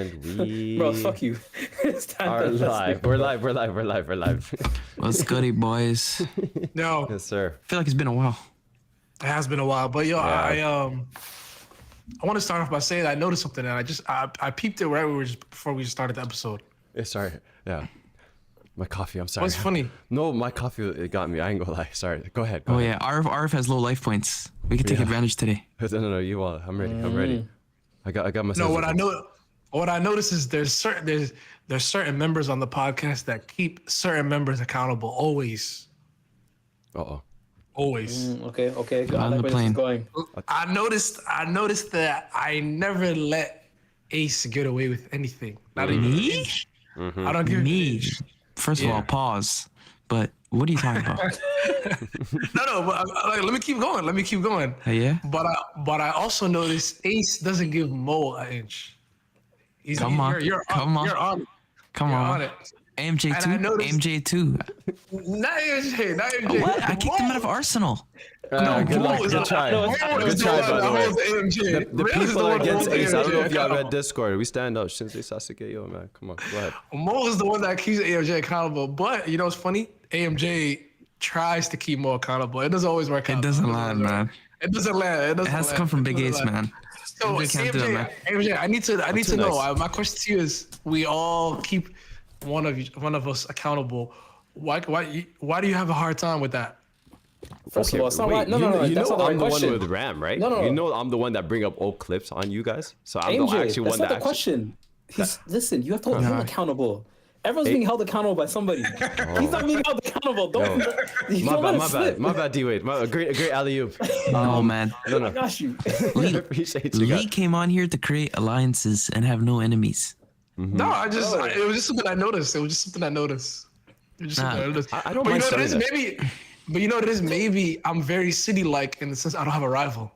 And we Bro, fuck you. are live. We're live. What's goody, boys? No, Yes, sir. I feel like it's been a while. it has been a while, but yo, Yeah. I want to start off by saying I noticed something, and I peeped it right before we started the episode. Yeah, sorry. Yeah. My coffee, I'm sorry. What's funny? No, my coffee, it got me. I ain't gonna lie. Sorry. Go ahead. Go Oh ahead. yeah, Arv has low life points. We can take advantage today. No, you all. I'm ready. I got my. No, what I noticed is there's certain members on the podcast that keep certain members accountable always. Always. Okay. I On like the where this is plane. going. I noticed that I never let Ace get away with anything. Not even an Me? inch. I don't give an Me? inch. First of all, pause. But what are you talking about? No, but let me keep going. Yeah? But I also noticed Ace doesn't give Mo an inch. Come on. You're Come on. You're on. Come You're on. on it. AMJ2? And I noticed- AMJ2 Not AMJ. What? I kicked him out of Arsenal. No, good Mo luck. is Good the- try. Mo is Good the try, one by the that way. holds AMJ. The Real is people the are one that against holds Ace. I don't know if y'all accountable. read Discord. We stand up. Shinsuke Sasuke, yo, man. Come on, go ahead. Mo is the one that keeps AMJ accountable. But you know what's funny? AMJ tries to keep Mo accountable. It doesn't always work out. It doesn't land, man. It doesn't land. It has to come from Big Ace, man. So AMJ can't do it, man. AMJ, I need to too know. nice. My question to you is: we all keep one of us accountable. Why do you have a hard time with that? First of all, it's not right. No, You that's know not the I'm right the question. one with RAM, right? No. You know I'm the one that bring up old clips on you guys. So I'm the AMJ, actual that's one not the that question. Listen, you have to hold him accountable. Everyone's being held accountable by somebody. He's not being held accountable. Don't My bad, D-Wade. A great alley-oop. No, man. I got you. Appreciate you Lee guys. came on here to create alliances and have no enemies. No, it was just something I noticed. I don't But you mind know what it is? starting But you know what it is? Maybe I'm very city-like in the sense I don't have a rival.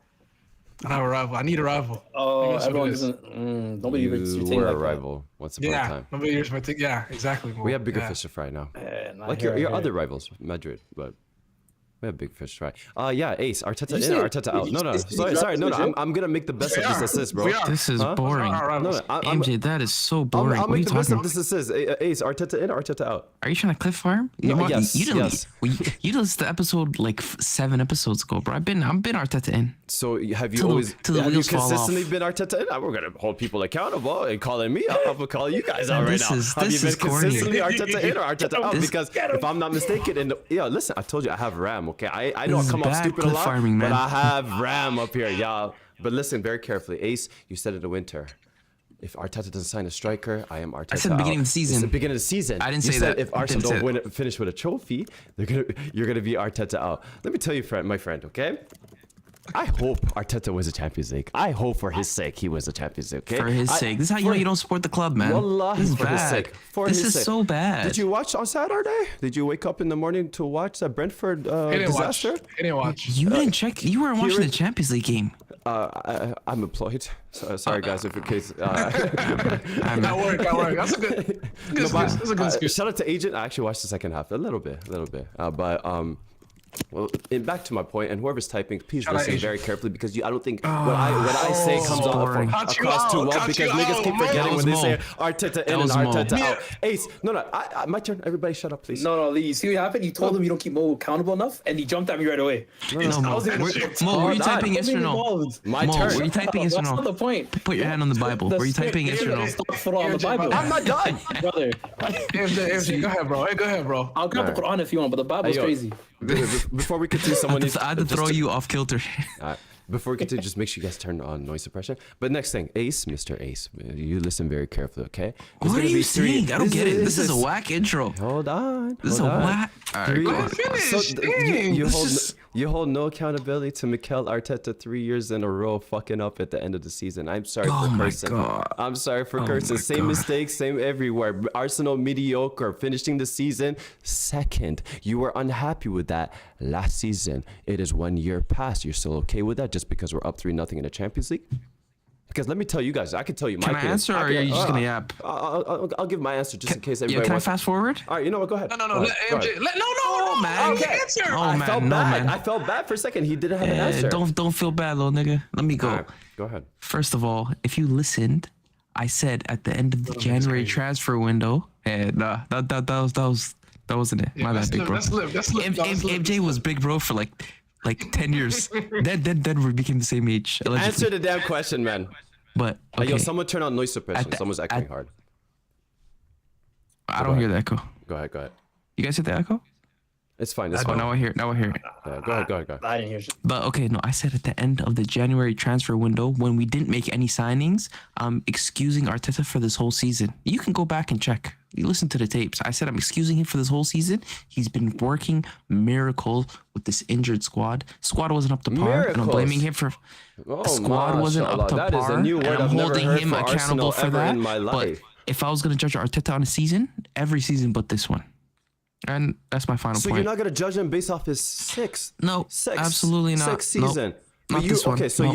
I need a rival. Oh, That's what everyone it is. doesn't. Nobody reads your You team were like a that. rival once upon a Yeah, time. nobody hears my thing. Yeah, exactly. We have bigger yeah. fish to fry now. Not Like here, your here. other rivals, Madrid, but we have big fish to fry. Yeah, Ace, Arteta you in, say- Arteta out. did No, you say sorry, no, Madrid? I'm gonna make the best of We this are. assist, bro. We are. This is boring. Our rivals. AMJ, that is so boring. I'll What are you make the best talking of about? this assist. Ace, Arteta in, Arteta out. Are you trying to cliff farm? Yes, You didn't. yes. You listened to episode like 7 episodes ago, bro. I've been Arteta in. So have you Till the- always till the have you wheels fall consistently off. been Arteta in? We're gonna hold people accountable and calling me out. I'm gonna call you guys out right This now. is- Have you this been is corny. consistently Arteta in or Arteta out? This- Because if I'm not mistaken, listen, I told you I have RAM. Okay, I know This I come is off bad stupid a cliff lot, farming, but man. I have RAM up here, y'all. But listen very carefully, Ace. You said in the winter. If Arteta doesn't sign a striker, I am Arteta. I said beginning of the season. It's the beginning of the season. I didn't You say said that. If Arsenal Didn't say don't finish with a trophy, you're gonna be Arteta out. Let me tell you, my friend. Okay. I hope Arteta wins the Champions League. I hope for his sake he wins the Champions League. Okay. For his sake. This is how you know you don't support the club, man. Wallahi, This is for his bad. sake. For This his is sake. so bad. Did you watch on Saturday? Did you wake up in the morning to watch that Brentford disaster? I didn't watch. You didn't check. You weren't watching here the Champions League game. I'm employed. Sorry, guys, if in case. That work. That's a good excuse. That's a good excuse. Shout out to Agent. I actually watched the second half a little bit. Well, back to my point, and whoever's typing, please Shout out listen Agent. very carefully because I don't think what I say comes out boring. Cut you across too out, well cut because you niggas out, keep Mo. forgetting That when they was say Mo. Arteta in That and was Mo. Arteta Yeah. out. Ace, no, my turn. Everybody, shut up, please. No, Lee. You see what happened? You told him you don't keep Mo accountable enough, and he jumped at me right away. No, Mo. wasn't Were even- Mo, were you Hold typing on. yes or no? Involved. My Mo, turn. were you typing yes or That's not no? the point. Put your hand on the Bible. Were you typing yes or no? Stop foot on the Bible. I'm not done. Brother. AMJ, go ahead, bro. Hey, go ahead, bro. I'll grab the Quran if you want, but the Bible's Hey, yo. crazy. Before we continue, someone needs I had to just throw you off kilter. Before we continue, just make sure you guys turn on noise suppression. But next thing, Ace, Mr. Ace, you listen very carefully, okay? There's What are gonna you be three- saying? I don't get it. This is a whack intro. Hold on. This is a hold on. whack. All right, Three- go on. Finish. So, Dang, you this hold is- you hold no accountability to Mikel Arteta 3 years in a row fucking up at the end of the season. I'm sorry Oh for my cursing. God. I'm sorry for Oh cursing. my Same God. mistakes, same everywhere. Arsenal mediocre, finishing the season second. You were unhappy with that last season. It is 1 year past. You're still okay with that just because we're up 3-0 in the Champions League? Because let me tell you guys, I can tell you my Can I opinion. answer, or are you just gonna yap? I'll give my answer just in case Yeah, everybody can I wants. fast forward? All right, you know what? Go ahead. No. Go Let ahead. Go AMJ. ahead. No, man. Okay. Answer. Oh, I man, felt no, bad. man. I felt bad for a second. He didn't have an answer. Don't feel bad, little nigga. Let me go. All right, go ahead. First of all, if you listened, I said at the end of the That's January crazy. transfer window, and that wasn't it. Yeah, My bad, big bro. That's live. That's live. MJ was big bro for like 10 years. Then we became the same age. Allegedly. Answer the damn question, man. But okay, Yo, someone turn on noise suppression. the- Someone's echoing hard. I don't hear the echo. Go ahead. You guys hear the echo? It's fine. It's Oh, fine. now I hear it. Yeah, go ahead. I didn't hear shit. But okay, no, I said at the end of the January transfer window when we didn't make any signings, I'm excusing Arteta for this whole season. You can go back and check. You listen to the tapes. I said I'm excusing him for this whole season. He's been working miracles with this injured squad. Squad wasn't up to par, and I'm Miracles. blaming him for. Oh, Squad wasn't up to mashallah. That is par, a new word and I'm I've never holding heard him for accountable Arsenal for ever that. in my But life. if I was gonna judge Arteta on a season, every season but this one, and that's my final So point. you're not gonna judge him based off his sixth Absolutely not. sixth season. Not But this one. okay, so No.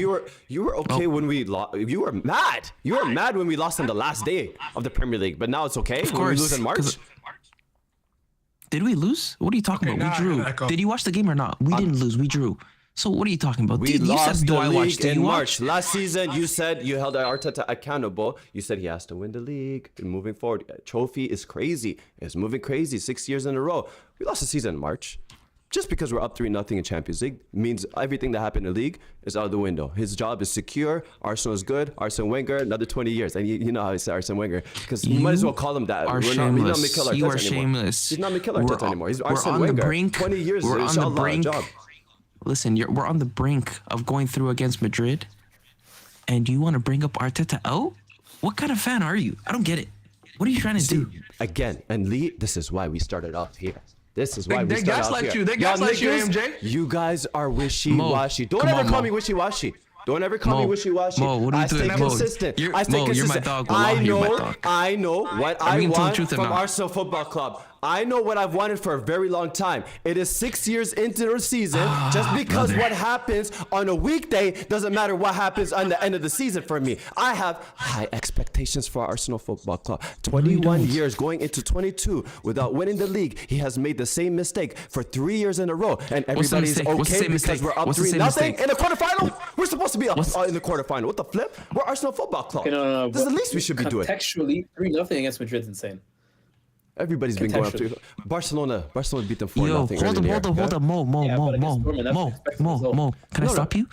you were okay when we lost. You were mad. You were mad when we lost on the last day of the Premier League, but now it's okay Of when we course, lose in March. 'cause- Did we lose? What are you talking Okay, about? now I We hear drew. the echo. Did you watch the game or not? We didn't lose. We drew. So what are you talking about? We Dude, you lost said, do the I watch? league Did in you March. watch? Last season, you said you held Arteta accountable. You said he has to win the league. And moving forward, trophy is crazy. It's moving crazy. 6 years in a row. We lost the season in March. Just because we're up 3-0 in Champions League means everything that happened in the league is out the window. His job is secure. Arsenal is good. Arsene Wenger, another 20 years. And you know how I say Arsene Wenger. Because you might as well call him that. Are We're shameless. not Mikel Arteta You are anymore. shameless. He's not Mikel We're Arteta on- anymore. He's we're Arsene on the Wenger. brink. 20 years. We're on the inshallah, brink. job. Listen, we're on the brink of going through against Madrid, and you want to bring up Arteta out? What kind of fan are you? I don't get it. What are you trying to do? Again, and Lee, this is why we started off here. This is why we They started off gaslight here. you. They Y'all gaslight you, niggas, AMJ. You guys are wishy-washy. Don't come ever on, call Mo. me wishy-washy. Don't ever call me Mo, wishy-washy. Mo, what are you I stay doing, Mo? consistent. You're- I stay Mo, you're my consistent. dog. I Wallahi, you're my know. dog. I know what Are I we gonna tell the want truth or from not? Arsenal Football Club. I know what I've wanted for a very long time. It is 6 years into the season. Just because brother. what happens on a weekday doesn't matter what happens on the end of the season for me. I have high expectations for Arsenal Football Club. 21 years going into 22 without winning the league. He has made the same mistake for 3 years in a row. And What's the everybody's mistake? What's the okay same because mistake? we're up What's the 3-0 same mistake? in the quarterfinal. We're supposed to be What's- in the quarterfinal. What the flip? We're Arsenal Football Club. Okay, no. This is the least we should be doing. Contextually, 3-0 against Madrid's insane. Everybody's been going up to Barcelona beat them 4-0. Yo, hold up, Mo, Yeah, but against Dortmund, that's an expected result. Mo. Can I stop you?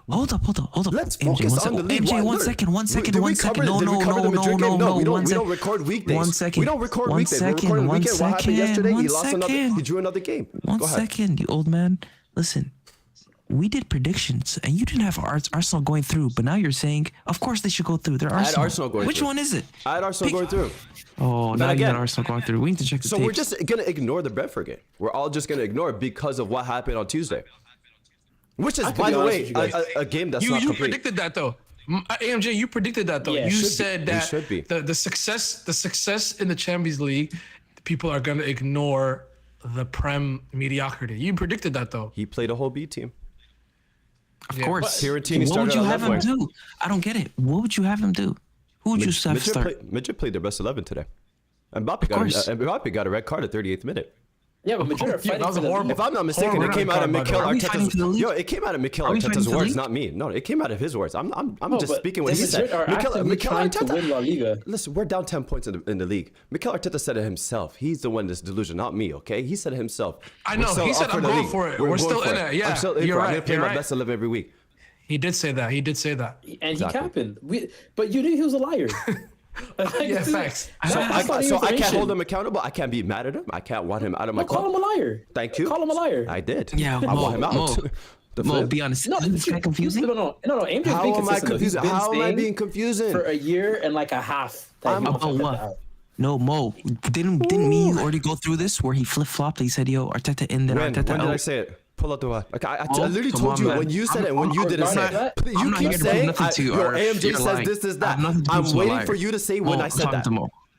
Hold up. Let's MJ, focus one on second. the league. MJ, Why? one second. Did we cover No, the Madrid game? No, we one don't record weekdays. One second. We don't record One weekdays. second, We're recording one weekend. What happened yesterday? He one lost another. second. He drew another game. One Go ahead. second, you old man. Listen, we did predictions, and you didn't have Arsenal going through, but now you're saying, of course they should go through. They're had Arsenal going Which through. one is it? I had Arsenal going through. Oh, now you again- got Arsenal going through. We need to check the So tapes. we're just gonna ignore the Brentford game. We're all just gonna ignore it because of what happened on Tuesday. Which is, could by be the honest way, with you guys. a game that's You not complete. predicted that though. AMJ, you predicted that though. Yeah, you should be. said We that should be. the success in the Champions League, people are gonna ignore the Prem mediocrity. You predicted that though. He played a whole B team. Of Yeah, course. Fiorentina What started would you on have left him wing. do? I don't get it. What would you have him do? Who would you have start? Madrid played their best 11 today. And Mbappe got a red card at 38th minute. Yeah, but Madrid are Yeah, fighting that was for the horrible. If I'm not mistaken, Horrible it came out of red card, by the Mikel way. Are we fighting for the Arteta's. league? Yo, it came out of Mikel Are we fighting Arteta's for the words, league? not me. No, it came out of his words. I'm just but speaking what the he said. Madrid are actively trying to win La Liga. Listen, we're down 10 points in the league. Mikel Arteta said it himself. He's the one that's delusional, not me. Okay, he said it himself. I We're know. still He up said, for "I'm the going league. for it." We're We're still going in for it. Yeah, I'm still in you're for it. I'm right, gonna play you're my right. best 11 every week. He did say that. And he Exactly. happened. But you knew he was a liar. Yeah, facts. So That's not I can't information. hold him accountable. I can't be mad at him. I can't want him out of my No, call him club. a liar. Thank you. Call him a liar. I did. Yeah, I want him out. The Mo, flip. be honest. No, Isn't this guy confusing? No. AMJ's How being am I consistent. though. He's confusing? been How am I saying being confusing? for a year and like a half? that he About wants what? Arteta out. No, Mo. Didn't me and you already go through this where he flip flopped? He said, "Yo, Arteta in, then When Arteta did out." I say it? Pull out the what? Okay, I Oh, literally come told on, you man. when you said it and when you didn't say regarding it. that, You I'm not keep here to prove saying, nothing to you, yo, or AMJ you're says lying. this is I have that. nothing to I'm prove to a waiting liar. for you to say Mo, when I said that.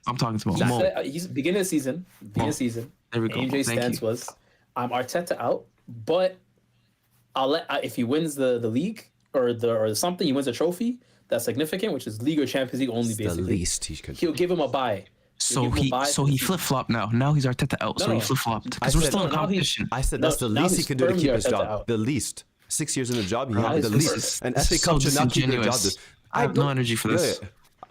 I'm talking to Mo. He Mo. said, he's beginning of the season. There we go. AMJ's Thank stance you. was, I'm Arteta out, but I'll let if he wins the league or something, he wins a trophy that's significant, which is League or Champions League only. The Basically, least he could. he'll give him a bye. So he flip flopped now. Now he's Arteta out. So No, he no. flip flopped I because we're said- still in No, now he's- competition. I said No, that's the now least he he's can do to firmly keep his Arteta job. out. The least. 6 years in the job, he Now had the he's least. first. And This FA is Cup so should not keep their job. disingenuous. I have no energy for this.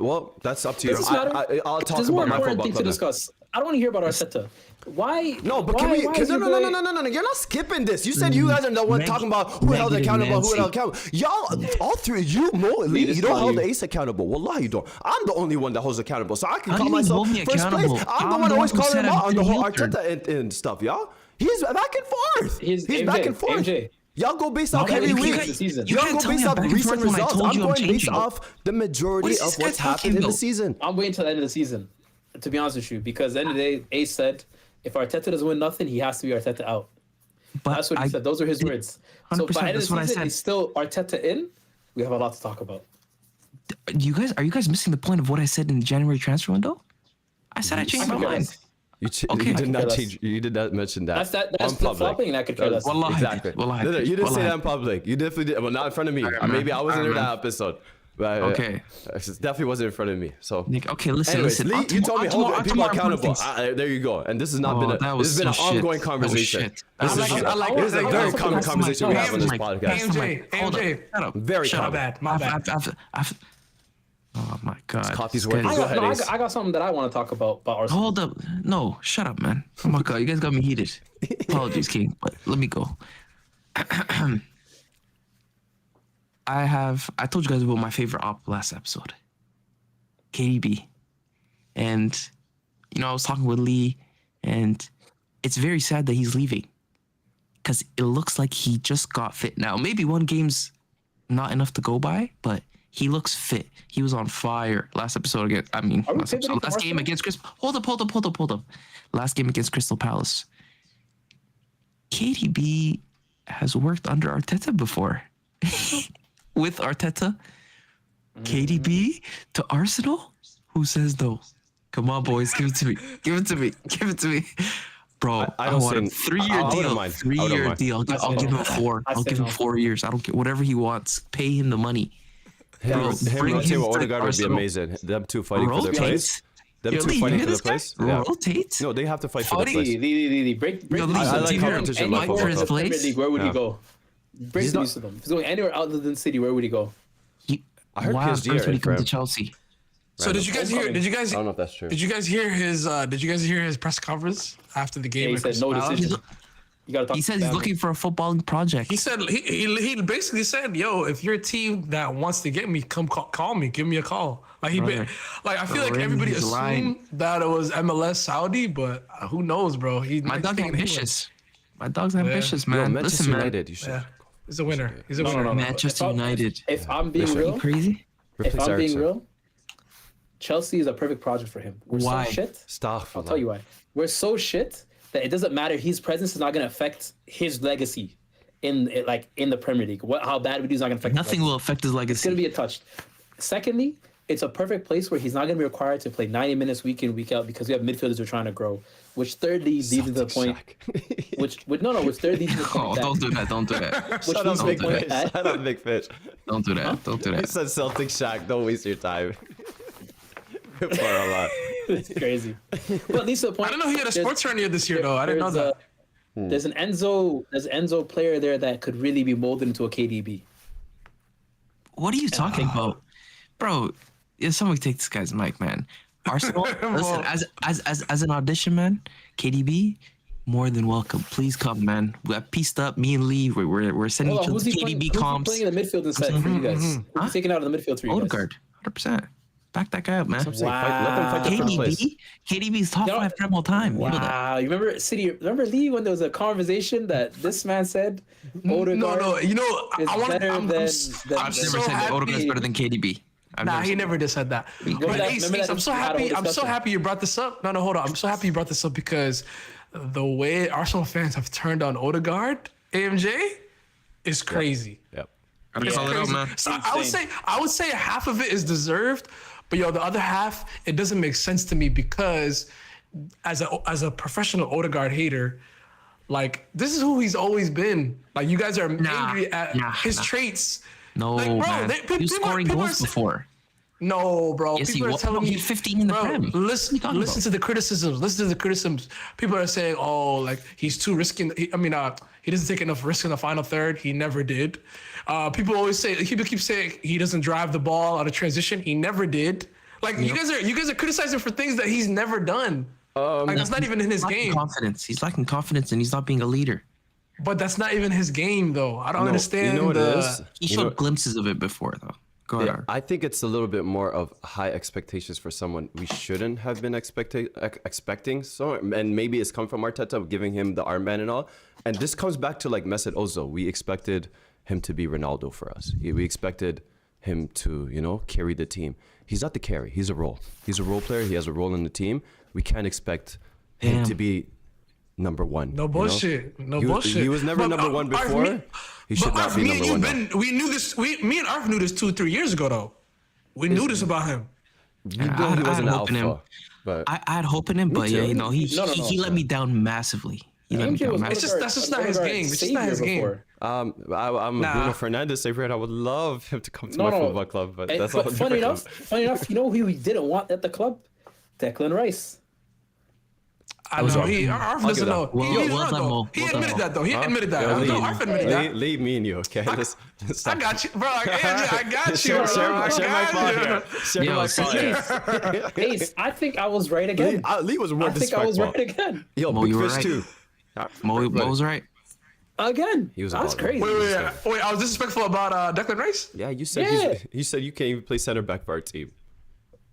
Well, that's up to you. Does this matter? I'll talk There's more about my important football things to club. discuss. I don't want to hear about Arteta. Why? No, but why, can we? why is No, your no, boy- no. You're not skipping this. You said you guys are the one talking about who held Negative accountable, who held Nancy. accountable. Y'all, all three, you, Mo, Lee, it's you don't not hold you. the ace accountable. Wallah, you don't. I'm the only one that holds accountable, so I can How call do you mean myself hold me first place. accountable? I'm the I'm one the always one who calling said him out I've on the been whole heel turn. Arteta and stuff, y'all. He's back and forth. He's He's back and forth. MJ. Y'all go based off Okay, every you week. can't- you Y'all can't go tell me based I'm off back and recent forth when I results. told I'm you I'm going based changing. off the majority What is of this guy what's talking happened in the about? season. I'm waiting till the end of the season, to be honest with you, because at the end of the day, Ace said if Arteta doesn't win nothing, he has to be Arteta out. But That's what he said. Those are his words. So 100%, by the end of that's the what I season, said. it's still Arteta in. We have a lot to talk about. are you guys missing the point of what I said in the January transfer window? I said I changed my mind. Okay, You did I could not care less. change. You did not mention that. That's on flip public. flopping, and I could care less. Wallah, Exactly. Wallah, No, you didn't Wallah. say that in public. You definitely did. Well, not in front of me. Alright, Maybe man. I wasn't Alright, there man. that episode. But, Okay. it definitely wasn't in front of me. So. Nick, okay, listen, Anyways, listen. Lee, On to you more- told me on to hold more- on to people more important accountable. things. There you go. And this has not Oh, been that this was has been so an shit. ongoing That was conversation. shit. This I is like it. I like this it. is a I like very it. common That's conversation my we have on this mic. podcast. AMJ, Hold up. AMJ. Shut up. Very Shut common. up. My bad. Oh my god. Coffee's This working. guy- Go ahead, Ace. I got something that I want to talk about Arsenal. Hold up. No, shut up, man. Oh my god, you guys got me heated. Apologies, King, but let me go. I told you guys about my favorite op last episode. KDB. And I was talking with Lee, and it's very sad that he's leaving. Because it looks like he just got fit now. Maybe one game's not enough to go by, but he looks fit. He was on fire last episode against. Are we pivoting from Last game Arsenal? against Crystal. Hold up. Last game against Crystal Palace. KDB has worked under Arteta before. With Arteta, KDB to Arsenal. Who says no? Come on, boys, give it to me. Give it to me. Bro, I I don't want a say- 3-year I wouldn't deal. mind. I wouldn't 3-year mind. deal. I I'll say give no. him 4. I I'll say give him no. 4 years. I don't care. Whatever he wants. Pay him the money. Him Bro, bring rotating him with to Odegaard would be Arsenal. amazing. Them two fighting for their Rotate. place. Them Yo, two Lee, you fighting hear for this the guy? place. Yeah. Rotate. No, they have to fight for the place. Lee, break Yo, the Lee, news I to like them. competition in my Any football player in the club. Premier League, where would he Yeah. go? Break He's the not- news to them. If he's going anywhere other than City, where would he go? I heard Why on PSG earth are would he in for come to him. Chelsea? So did you guys hear? Did you guys? I don't know if that's true. Did you guys hear his press conference after the game? he at said Crystal no Palace? decision. You gotta talk He to says he's family. looking for a footballing project. He said he basically said, "Yo, if you're a team that wants to get me, come call me, give me a call." Like Brother, I feel like Brother, everybody he's assumed lying. that it was MLS Saudi, but who knows, bro? My dog's ambitious. My dog's ambitious, Yo, man. Manchester Listen, man. United, you should Yeah, he's a winner. He's a No, winner. no. Manchester United. If I'm being Listen, Are you real, crazy? if replace I'm being Eriksen. real, Chelsea is a perfect project for him. We're Why? so shit. Stop. I'll tell you why. We're so shit that it doesn't matter. His presence is not going to affect his legacy in the Premier League. How bad we do is not going to affect. Nothing will affect his It's legacy. going to be a touch. Secondly, it's a perfect place where he's not going to be required to play 90 minutes week in, week out because we have midfielders who are trying to grow. Which thirdly leads to the point. Which thirdly leads to the point. Oh, that, don't do that. Don't do that. which Shut leads up, to the big point fish. that Shut up, big fish. Don't do that. Don't do He that. said Celtic Shack. Don't waste your time. For a lot. it's crazy. But at least to the point. I didn't know he had a there's- sports hernia this year, though. I didn't know there's that. There's an Enzo player there that could really be molded into a KDB. What are you talking about, bro? If somebody take this guy's mic, man. Arsenal. Listen, as an audition, man. KDB, more than welcome. Please come, man. We got pieced up. Me and Lee, we're sending Hold each on, other who's he playing KDB in the comps. midfield instead for you guys? Who's he taking out of the midfield for you guys? Odegaard, 100%. Back that guy up, man. Let them fight the first place. KDB's top You know- 5 Prem all time. You know that. Wow, you remember City? Remember Lee when there was a conversation that this man said Odegaard No, you know, is I want better to. than. I've so never said that happy. Odegaard's better than KDB. Nah, he never just said that. But that- Ace, remember that I'm so we had a whole happy. I'm so discussion. happy you brought this up. No, hold on. I'm so happy you brought this up because the way Arsenal fans have turned on Odegaard, AMJ, is crazy. Yep. Gotta It's call it out, crazy. man. So Insane. I would say half of it is deserved, but the other half, it doesn't make sense to me because as a professional Odegaard hater, like this is who he's always been. Like you guys are angry at his traits. No, Like, bro, man. they- He was people- scoring people are goals sa- before. No, bro. Yes, he People are was. telling He me had 15 in the bro, Prem. What are Listen you talking to about? the criticisms. Listen to the criticisms. People are saying, "Oh, like he's too risky." He doesn't take enough risk in the final third. He never people always say. People keep saying he doesn't drive the ball out of transition. He never did. Like you guys are criticizing for things that he's never done. Like that's not even in his game. Confidence. He's lacking confidence, and he's not being a leader. But that's not even his game, though. I don't understand. You know what it is? He showed glimpses of it before, though. Go ahead. Art. I think it's a little bit more of high expectations for someone we shouldn't have been expecting. So, and maybe it's come from Arteta giving him the armband and all. And this comes back to like Mesut Ozil. We expected him to be Ronaldo for us. We expected him to, carry the team. He's not the carry. He's a role. He's a role player. He has a role in the team. We can't expect him to be number one. No bullshit. No he bullshit. He was never number one before. He should not be number one now. We knew this. Me and Arf knew this 2-3 years ago, though. We knew this about him. We knew he was an alpha. But I had hope in him, but yeah, he let me down massively. He let me down massively. That's just not his game. It's just not his game. I'm a Bruno Fernandes favorite. I would love him to come to my football club, but that's all. Funny enough, you know who we didn't want at the club? Declan Rice. I know. Arf doesn't know. He's wrong, though. He admitted that, though. He admitted that. Arf admitted that. Leave me and you, okay? I got you, bro. I got you. Share my phone here. Share my phone here. Ace, I think I was right again. Lee was more disrespectful. I think I was right again. Yo, Mo, Big you were Fish right. too. Mo was right. Again. He was That's crazy. Wait. I was disrespectful about Declan Rice? Yeah, you said you said you can't even play center back for our team.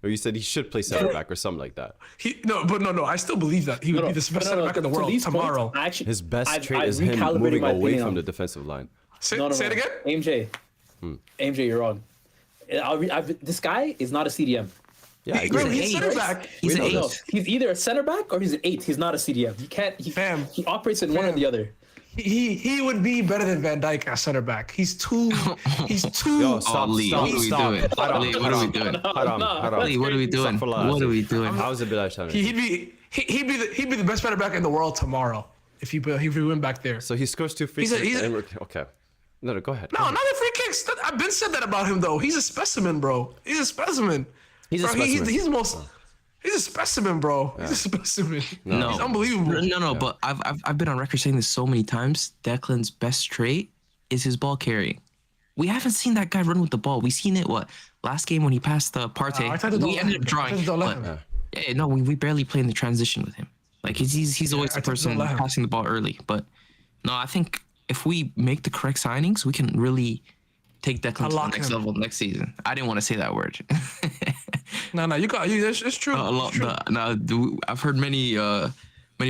Or you said he should play center back or something like that. No. I still believe that he would be the best center back in the world tomorrow. His best trait is him moving away from the defensive line. Say it again? MJ, you're wrong. This guy is not a CDM. Yeah, he's center back. He's an 8. He's either a center back or he's an 8. He's not a CDM. He can't. He operates in one or the other. He would be better than Van Dijk as center back. He's too. Yo, stop. Lee, what are we doing? What are we doing? Lee, what are we doing? What are we doing? How is it Bilal Shana? He'd be the best center back in the world tomorrow if he went back there. So he scores 2 free kicks. Okay. No, go ahead. No, not the free kicks. I've been said that about him though. He's a specimen, bro. He's a specimen. He's a specimen, bro. Yeah. He's a specimen. No. He's unbelievable. No. But I've been on record saying this so many times. Declan's best trait is his ball carrying. We haven't seen that guy run with the ball. We seen it last game when he passed Partey. We ended up drawing. We barely play in the transition with him. Like he's always the person passing the ball early. But no, I think if we make the correct signings, we can really take Declan to the next level next season. I didn't want to say that word. No, you got you. It's true. I've heard many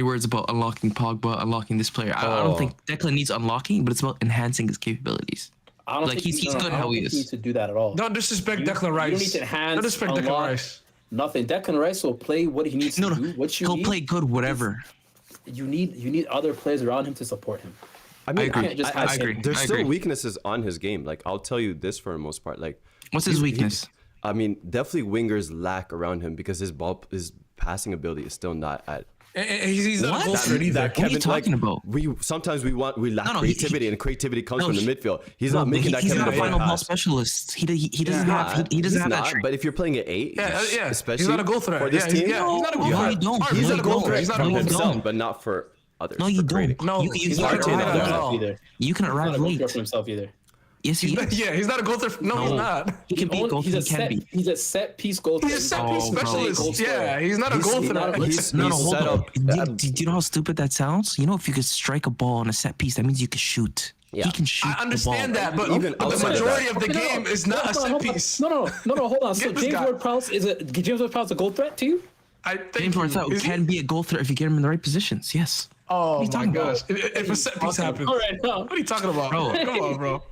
words about unlocking Pogba, unlocking this player. I don't think Declan needs unlocking, but it's about enhancing his capabilities. I don't think he's good how he is. He needs to do that at all. Don't disrespect Declan Rice. You don't need to enhance. Don't disrespect Declan Rice. Nothing. Declan Rice will play what he needs to do. He'll play good, whatever. You need other players around him to support him. I mean, I agree. There's still weaknesses on his game. Like, I'll tell you this for the most part. Like, what's his weakness? Definitely wingers lack around him because his passing ability is still not at. He's not a goal threat either. What are you talking about? We lack creativity, and creativity comes from the midfield. He's not making that. He's Kevin not a De Bruyne final ball pass. specialist. He doesn't have that trait. But if you're playing at 8, especially he's not a goal threat. for this team, he's not a goal threat. He's not a goal threat He's not a for goal himself, but not for others. No, you don't. No, you not can arrive either. You can arrive late. He's not a goal threat for himself either. Yes, he is. Yeah, he's not a goal threat. No, he's not. He can be goal. He can be. He's a set piece goal threat. He's a set piece specialist. Yeah, he's not a goal threat. Hold on. Do you know how stupid that sounds? You know, if you could strike a ball on a set piece, that means you can shoot. Yeah. He can shoot. I understand the ball. that, but the majority of the game is not a set piece. No, hold on. So James Ward-Prowse is a goal threat to you? I think James Ward-Prowse can be a goal threat if you get him in the right positions. Yes. Oh my gosh! If a set piece happens, what are you talking about? Bro. Come on, bro.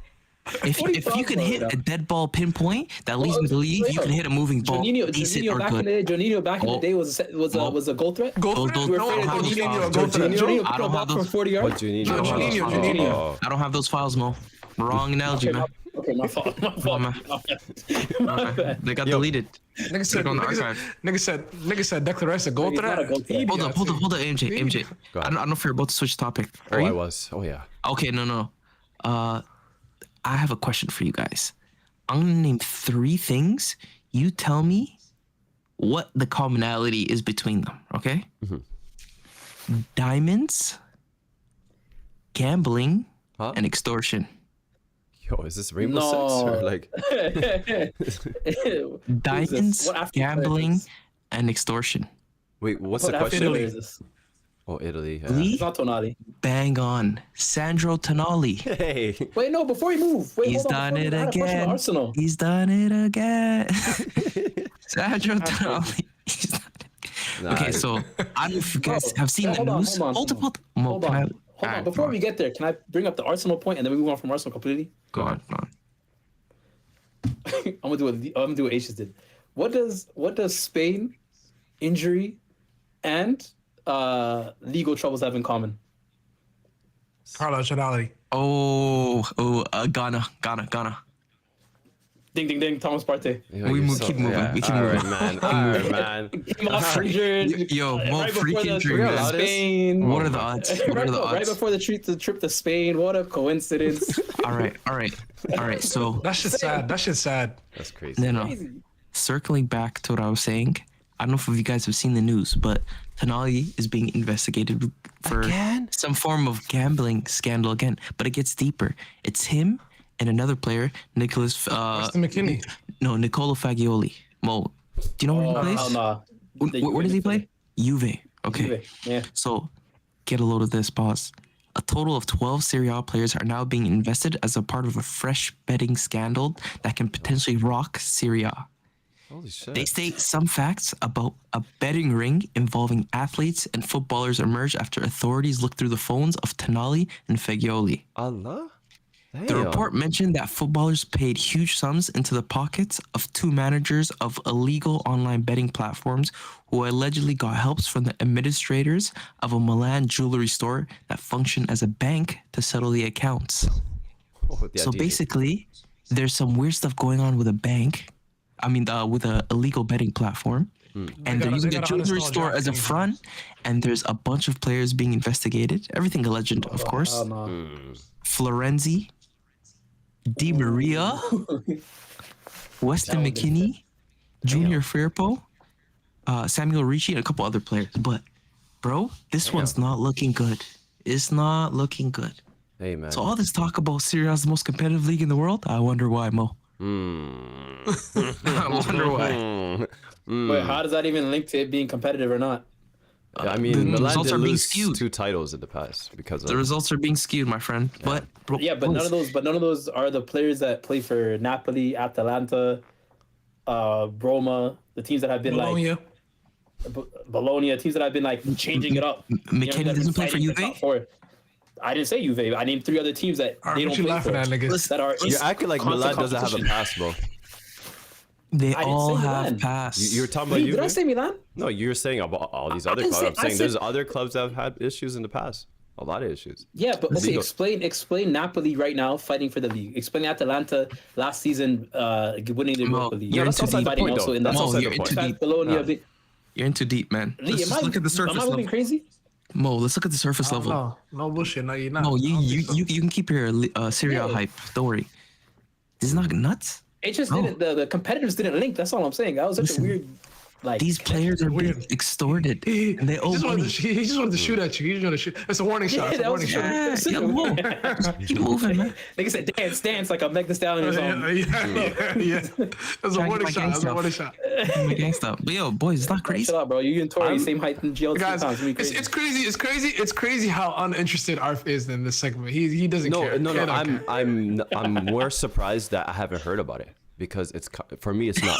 If you can hit a dead ball pinpoint that leads me to the league, you can hit a moving ball. Juninho back in the day was a goal threat. Goal threat? No, Juninho put a ball from 40 yards. Juninho. I don't have those files, Mo. Wrong analogy, man. Okay, my fault. They got deleted. Nigga said Declan Rice a goal threat. Hold up, MJ. I don't know if you're about to switch topic. I was. Oh yeah. Okay, no. I have a question for you guys. I'm gonna name 3 things. You tell me what the commonality is between them. Okay. Mm-hmm. Diamonds, gambling, and extortion. Yo, is this Rainbow No. Six or like? Diamonds, What African player is gambling, this? and extortion. Wait, what's What the African question? player is this? Oh, Italy. Yeah. Lee? It's not Tonali. Bang on. Sandro Tonali. Hey. Wait, no, before you move. Wait, He's hold on. done before it you- I had a question on again. Arsenal. He's done it again. Sandro Tonali. He's done it. Nah, Okay, so I don't know if you guys Bro, have seen the hold on, news. hold on, Hold hold on. Hold on. Hold on. Alright, Before go we on. get there, can I bring up the Arsenal point and then we move on from Arsenal completely? Go on. I'm gonna do what Asians did. What does Spain, injury, and legal troubles have in common? Carlo Ancelotti. Ghana. Ding ding ding. Thomas Partey. Yo, We you're keep moving. We keep All moving. right, man. All right, man. Came off injured. Yo, Mo, right freak before the injury, trip man. to Spain. What are the odds? What are the Right odds? before the trip to Spain. What a coincidence. All right. So That shit's sad. That shit's sad. That's crazy. no. Crazy. Circling back to what I was saying, I don't know if you guys have seen the news, but Tonali is being investigated for Again? some form of gambling scandal again. But it gets deeper. It's him and another player, Weston McKennie. Nicola Fagioli. Mo, do you know where he Oh, plays? hell nah. Where does he play? Juve. Okay. Juve, yeah. So, get a load of this, pause. A total of 12 Serie A players are now being invested as a part of a fresh betting scandal that can potentially rock Serie A. Holy shit. They state some facts about a betting ring involving athletes and footballers emerged after authorities looked through the phones of Tonali and Fagioli. Allah? Damn. The report mentioned that footballers paid huge sums into the pockets of two managers of illegal online betting platforms who allegedly got helps from the administrators of a Milan jewelry store that functioned as a bank to settle the accounts. Oh, yeah, So DJ. basically, there's some weird stuff going on with a bank. With a illegal betting platform. And they're using they a gotta jewelry uninstall store as a DraftKings. front. And there's a bunch of players being investigated. Everything a legend, of course. Hell nah. Florenzi, Di Maria, Weston McKennie, Junior Firpo, Samuel Ricci, and a couple other players. But, bro, this one's not looking good. It's not looking good. Hey, man. So all this talk about Serie A is the most competitive league in the world, I wonder why, Mo. I wonder why. Wait, how does that even link to it being competitive or not? I the mean, Milan results did are being lose skewed. 2 titles in the past because of The results are being skewed, my friend. But bro, Yeah, but none of those are the players that play for Napoli, Atalanta, Roma, the teams that have been Bologna. Bologna, teams that have been like changing it up. McKennie doesn't play for Juve? I didn't say Juve. I named 3 other teams that All they right, don't what you play laughing for. at, niggas? That are You're acting like constant Milan doesn't have a competition. pass, bro. they I didn't all say have Milan. passed. You're talking about Wait, you. did I say Milan? No, you're saying about all these other didn't clubs. say- I'm I saying said- there's other clubs that have had issues in the past. A lot of issues. Yeah, but okay, Legal. explain Napoli right now fighting for the league. Explain Atalanta last season winning the Europa League. you're that's into outside the fighting point, also though. in the That's Mo, outside you're the into point. deep. Bologna. You're in too deep, man. Lee, Let's just look at the surface am I moving level. crazy? Mo, let's look at the surface level. No bullshit. No, you're not. Mo, I don't think so. you can keep your Serie A Yeah. hype. Don't worry. This is not nuts. It just No. didn't. The competitors didn't link. That's all I'm saying. That was such Listen, a weird. Like These players are being Weird. extorted, He and they owe just wanted money. to, he just wanted to shoot at you. He just wanted to shoot. It's a warning shot. It's a that was warning a shot. Yeah, Mo, just keep moving, man. Like said, dance like a Meg Thee Stallion or something. Yeah. That's a Trying to warning get my shot. That's gang a stuff. warning shot. My gang stuff. But yo, boys, it's not crazy. Chill out, bro. You and Tori same height in GL Guys, times. it's crazy. It's crazy. It's crazy how uninterested Arf is in this segment. He doesn't care. No. He don't care. I'm more surprised that I haven't heard about it because for me it's not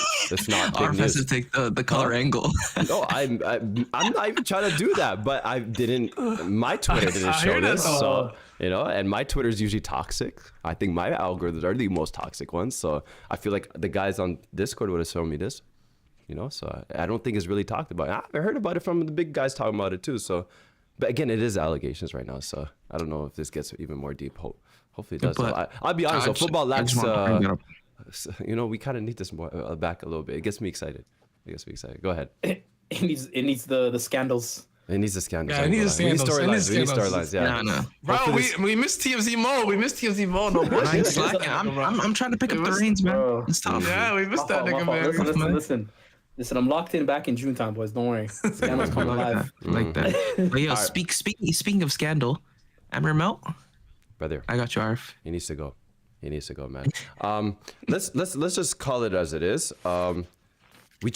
big Arf has to news. take the color angle. No, I'm not even trying to do that, but I didn't. My Twitter didn't I show hear that, this, so and my Twitter is usually toxic. I think my algorithms are the most toxic ones, so I feel like the guys on Discord would have shown me this, So I don't think it's really talked about. I haven't heard about it from the big guys talking about it too. So, but again, it is allegations right now, so I don't know if this gets even more deep. Hopefully it does. But I'll be honest. I So just- football I lacks. just wanna bring that up. We kind of need this more back a little bit. It gets me excited. Go ahead. it needs the scandals. It needs a scandal. Yeah, it needs a scandal. It needs We need scandals. storylines. Yeah. No. Bro, we missed TFC Mo. We missed TFC Mo. No I bullshit. ain't slacking. I'm trying to pick up the reins, man. Bro. It's tough. Yeah, we missed that My nigga, fault. man. Listen. I'm locked in back in June time, boys. Don't worry. Scandals coming live. Like that. But yo, speaking of scandal, Amorim out. Brother, I got you, Arf. he needs to go. He needs to go, man. Let's just call it as it is.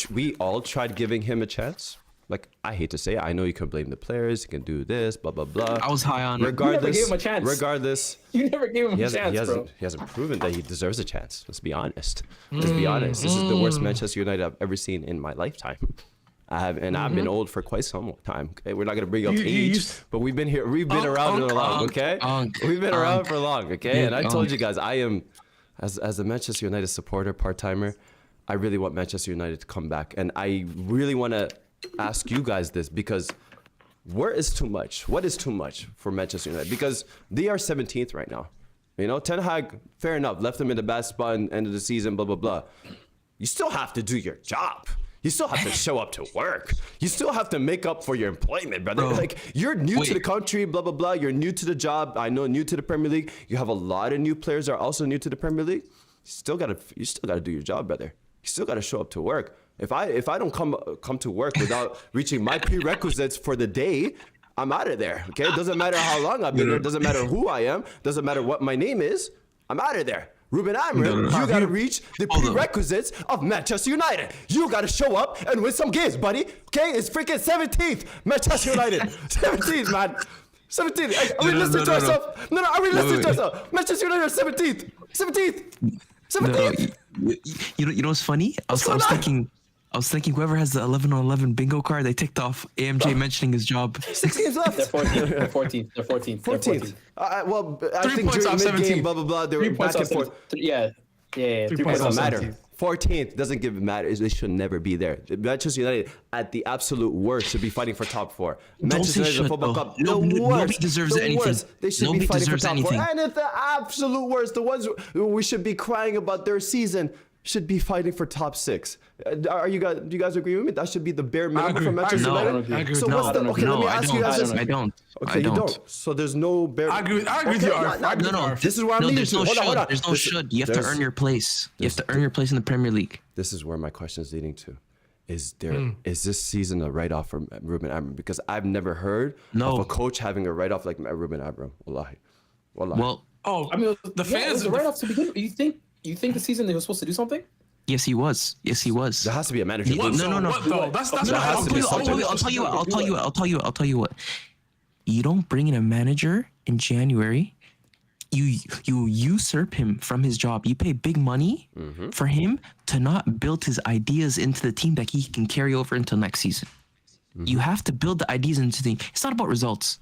We all tried giving him a chance. Like, I hate to say it, I know you can blame the players, you can do this, blah blah blah. I was high on it. Regardless, You never gave him a chance. regardless, You never gave him a chance, bro. he hasn't proven that he deserves a chance. Let's be honest. Let's be honest. This is the worst Manchester United I've ever seen in my lifetime. I've been old for quite some time. Okay, we're not gonna bring up age, but we've been here. We've been around for long. Okay, we've been around for long. Okay, and I told you guys, I am, as a Manchester United supporter, part timer, I really want Manchester United to come back, and I really want to ask you guys this, because where is too much? What is too much for Manchester United? Because they are 17th right now. You know, Ten Hag, fair enough, left them in the bad spot in end of the season, blah blah blah. You still have to do your job. You still have to show up to work. You still have to make up for your employment, brother. Bro, like, you're new to the country, blah, blah, blah. You're new to the job. I know, new to the Premier League. You have a lot of new players that are also new to the Premier League. You still gotta do your job, brother. You still gotta show up to work. If I don't come to work without reaching my prerequisites for the day, I'm out of there. Okay? It doesn't matter how long I've been there. It doesn't matter who I am. Doesn't matter what my name is. I'm out of there. Ruben Amorim, you gotta reach the prerequisites of Manchester United. You gotta show up and win some games, buddy. Okay, it's freaking 17th, Manchester United. 17th, man. 17th. Are we listening to ourselves? No, are we listening to ourselves? Manchester United 17th. 17th. 17th. You know what's funny? I was thinking whoever has the 11 on 11 bingo card, they ticked off AMJ mentioning his job. 6 games left. They're 14th. They're 14th. They're 14th. 14th. Well, I 3 think points during off mid-game, 17. blah, blah, blah, they were 3 points back and off forth. 17th. Yeah. 3 3 points points off off Doesn't 17th. matter. 14th doesn't give it matter. They should never be there. Manchester United, at the absolute worst, should be fighting for top 4. Manchester United, the football club, the worst. Nobody deserves anything. Worst. They should Nobody be fighting for deserves top anything. 4. And at the absolute worst, the ones we should be crying about their season should be fighting for top 6. Do you guys agree with me? That should be the bare minimum for Manchester No, United. I agree. So No, what's the? Okay, let me ask you guys this. I don't. Okay, you don't. So there's no bare. I agree with you, Arf. I agree with you, Arf. This is where I'm No, leading there's to. no Hold on, hold should. on. There's no should. You have to earn your place. You have to earn your place in the Premier League. This is where my question is leading to. Is this season a write-off for Ruben Amorim? Because I've never heard of a coach having a write-off like Ruben Amorim. Wallahi. Well, I mean, the fans. it was a write-off to begin with. You think the season they were supposed to do something? yes, he was. Yes, he was. There has to be a manager. No. What though? That's There has to be something. I'll tell you what. You don't bring in a manager in January. You usurp him from his job. You pay big money for him to not build his ideas into the team that he can carry over until next season. You have to build the ideas into the team. It's not about results.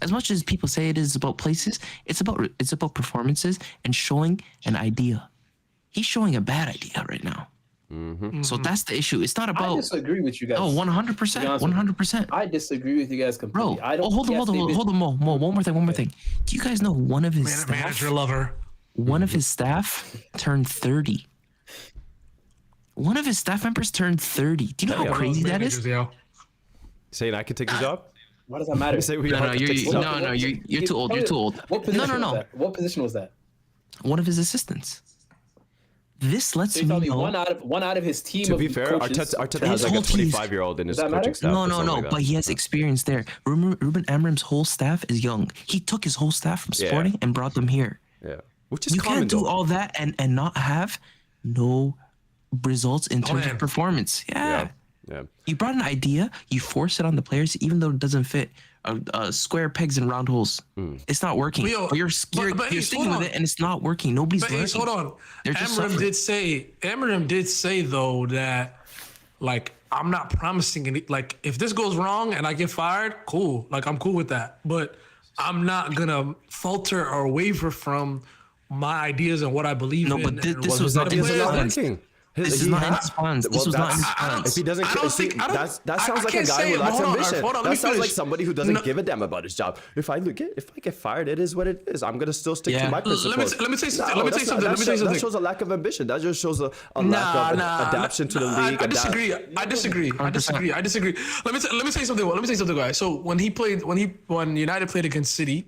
As much as people say it is about places, it's about performances and showing an idea. He's showing a bad idea right now. So that's the issue. It's not about. I disagree with you guys. Oh, 100%. 100%. I disagree with you guys completely. Bro, hold on, Mo. One more thing. Do you guys know one of his Manager lover. One of his staff turned 30. One of his staff members turned 30. Do you know how crazy that is? Saying I could take the job? Why does that matter? Say we No, have to take the job. you're too old. You're too old. What position No. was that? What position was that? One of his assistants. This lets So you me tell me know. one out of his team. To of be fair, coaches, Arteta has like a whole team- 25-year-old in his Does that coaching matter? staff. or something No, like that. but he has experience there. Ruben Amorim's whole staff is young. He took his whole staff from Sporting and brought them here. Yeah, which is You common can't do though. all that and not have no results in terms Plan. of performance. Yeah. Yeah. You brought an idea, you force it on the players, even though it doesn't fit. Square pegs and round holes. It's not working. Yo, But you're but Ace, sticking hold with on. it, and it's not working. Nobody's But learning. Ace, hold on. They're just Amorim did say though that like I'm not promising any, like if this goes wrong and I get fired, cool. Like I'm cool with that. But I'm not gonna falter or waver from my ideas and what I believe No, in. but and this what was the not This is players- not plans. working. This is not in his plans. This was not in his plans. If he doesn't, I don't see, think- I don't- that I sounds like a can't guy say who it, but lacks hold on, ambition. hold on, let That me sounds like finish. somebody who doesn't No. give a damn about his job. If I get fired, it is what it is. I'm gonna still stick to Yeah. my Let me principles. let me say something. No, Let me say that's not- something. Let me say That something. shows a lack of ambition. That just shows a lack of adaptation to the league. I disagree. I disagree. Let me say something, guys. So when United played against City,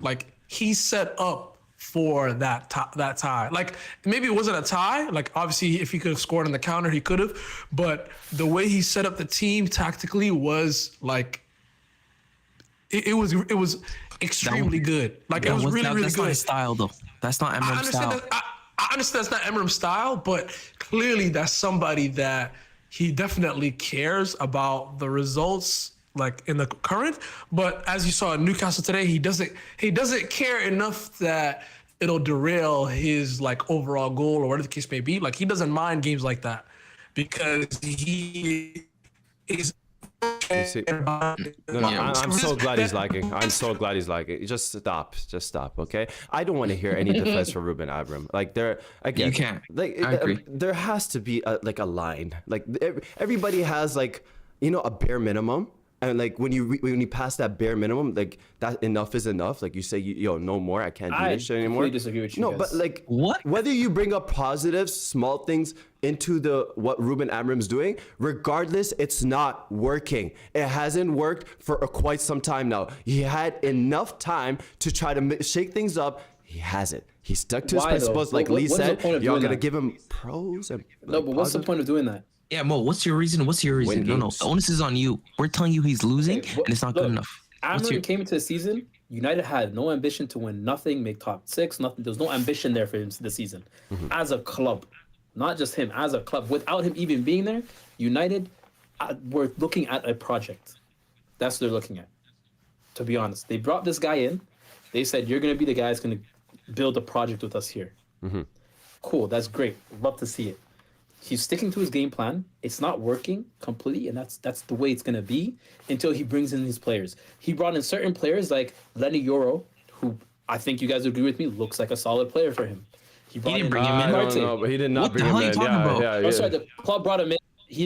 like he set up for that tie. Like maybe it wasn't a tie. Like obviously, if he could have scored on the counter, he could have. But the way he set up the team tactically was like it was extremely good. Like it was really that's not good. his style, though. That's not I Amorim's understand style. that. I understand that's not Amorim's style, but clearly that's somebody that he definitely cares about the results, like in the current. But as you saw in Newcastle today, he doesn't care enough that it'll derail his like overall goal or whatever the case may be. Like he doesn't mind games like that because he is. You see, I'm so glad he's lagging. I'm so glad he's lagging. Just stop, okay? I don't want to hear any defense for Ruben Amorim. Like again, You can't. Like I agree. there has to be a line. Like everybody has like a bare minimum. And like when you pass that bare minimum, like that enough is enough. Like you say, no more. I can't do this shit anymore. I disagree with you. No, guys. but like What? whether you bring up positives, small things into what Ruben Amorim's doing, regardless, it's not working. It hasn't worked for quite some time now. He had enough time to try to shake things up. He hasn't. He stuck to his Why, though? principles, like Lee What's the said. point of Y'all doing gonna that? give him pros and No, but what's the point of doing that? Yeah, Mo, what's your reason? What's your reason? Win No, games. the onus is on you. We're telling you he's losing, Okay, and it's not good look, enough. What's Amorim your, came into the season. United had no ambition to win nothing, make top 6, nothing. There was no ambition there for him this season. As a club, not just him, as a club. Without him even being there, United were looking at a project. That's what they're looking at. To be honest, they brought this guy in. They said, "You're going to be the guy that's going to build a project with us here." Cool, that's great. Love to see it. He's sticking to his game plan. It's not working completely, and that's the way it's gonna be until he brings in these players. He brought in certain players like Lenny Yoro, who I think you guys agree with me looks like a solid player for him. didn't bring him in. I don't Partey. know, but he did not What the bring hell him are you in. talking about? Yeah, Oh, sorry, the club brought him in.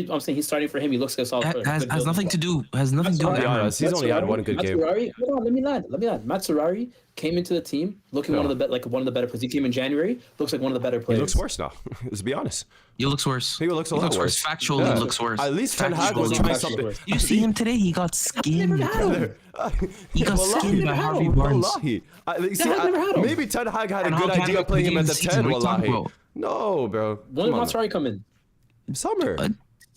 I'm saying he's starting for him. He looks like a solid player. has Good build nothing as to do. Has nothing to do with be Amorim. honest, he's only had one good game. Matsurari, hold on, let me land. Matsurari came into the team looking one of the better players. He came in January, looks like one of the better He players. looks worse now. Let's be honest. He looks worse. He looks a lot worse. Factually, Yeah. looks worse. At least Ten Hag was Factually. trying Factually something. worse. You see him today? He got skinned. He got Wallahi. skinned by Harvey Barnes. Wallahi. Hag never had him. Maybe Ten Hag had a Ten good Hag had idea a of playing him at the good 10. season. What are you talking Wallahi. about? No, bro. When did Come on, Matsurari come in? man. Summer.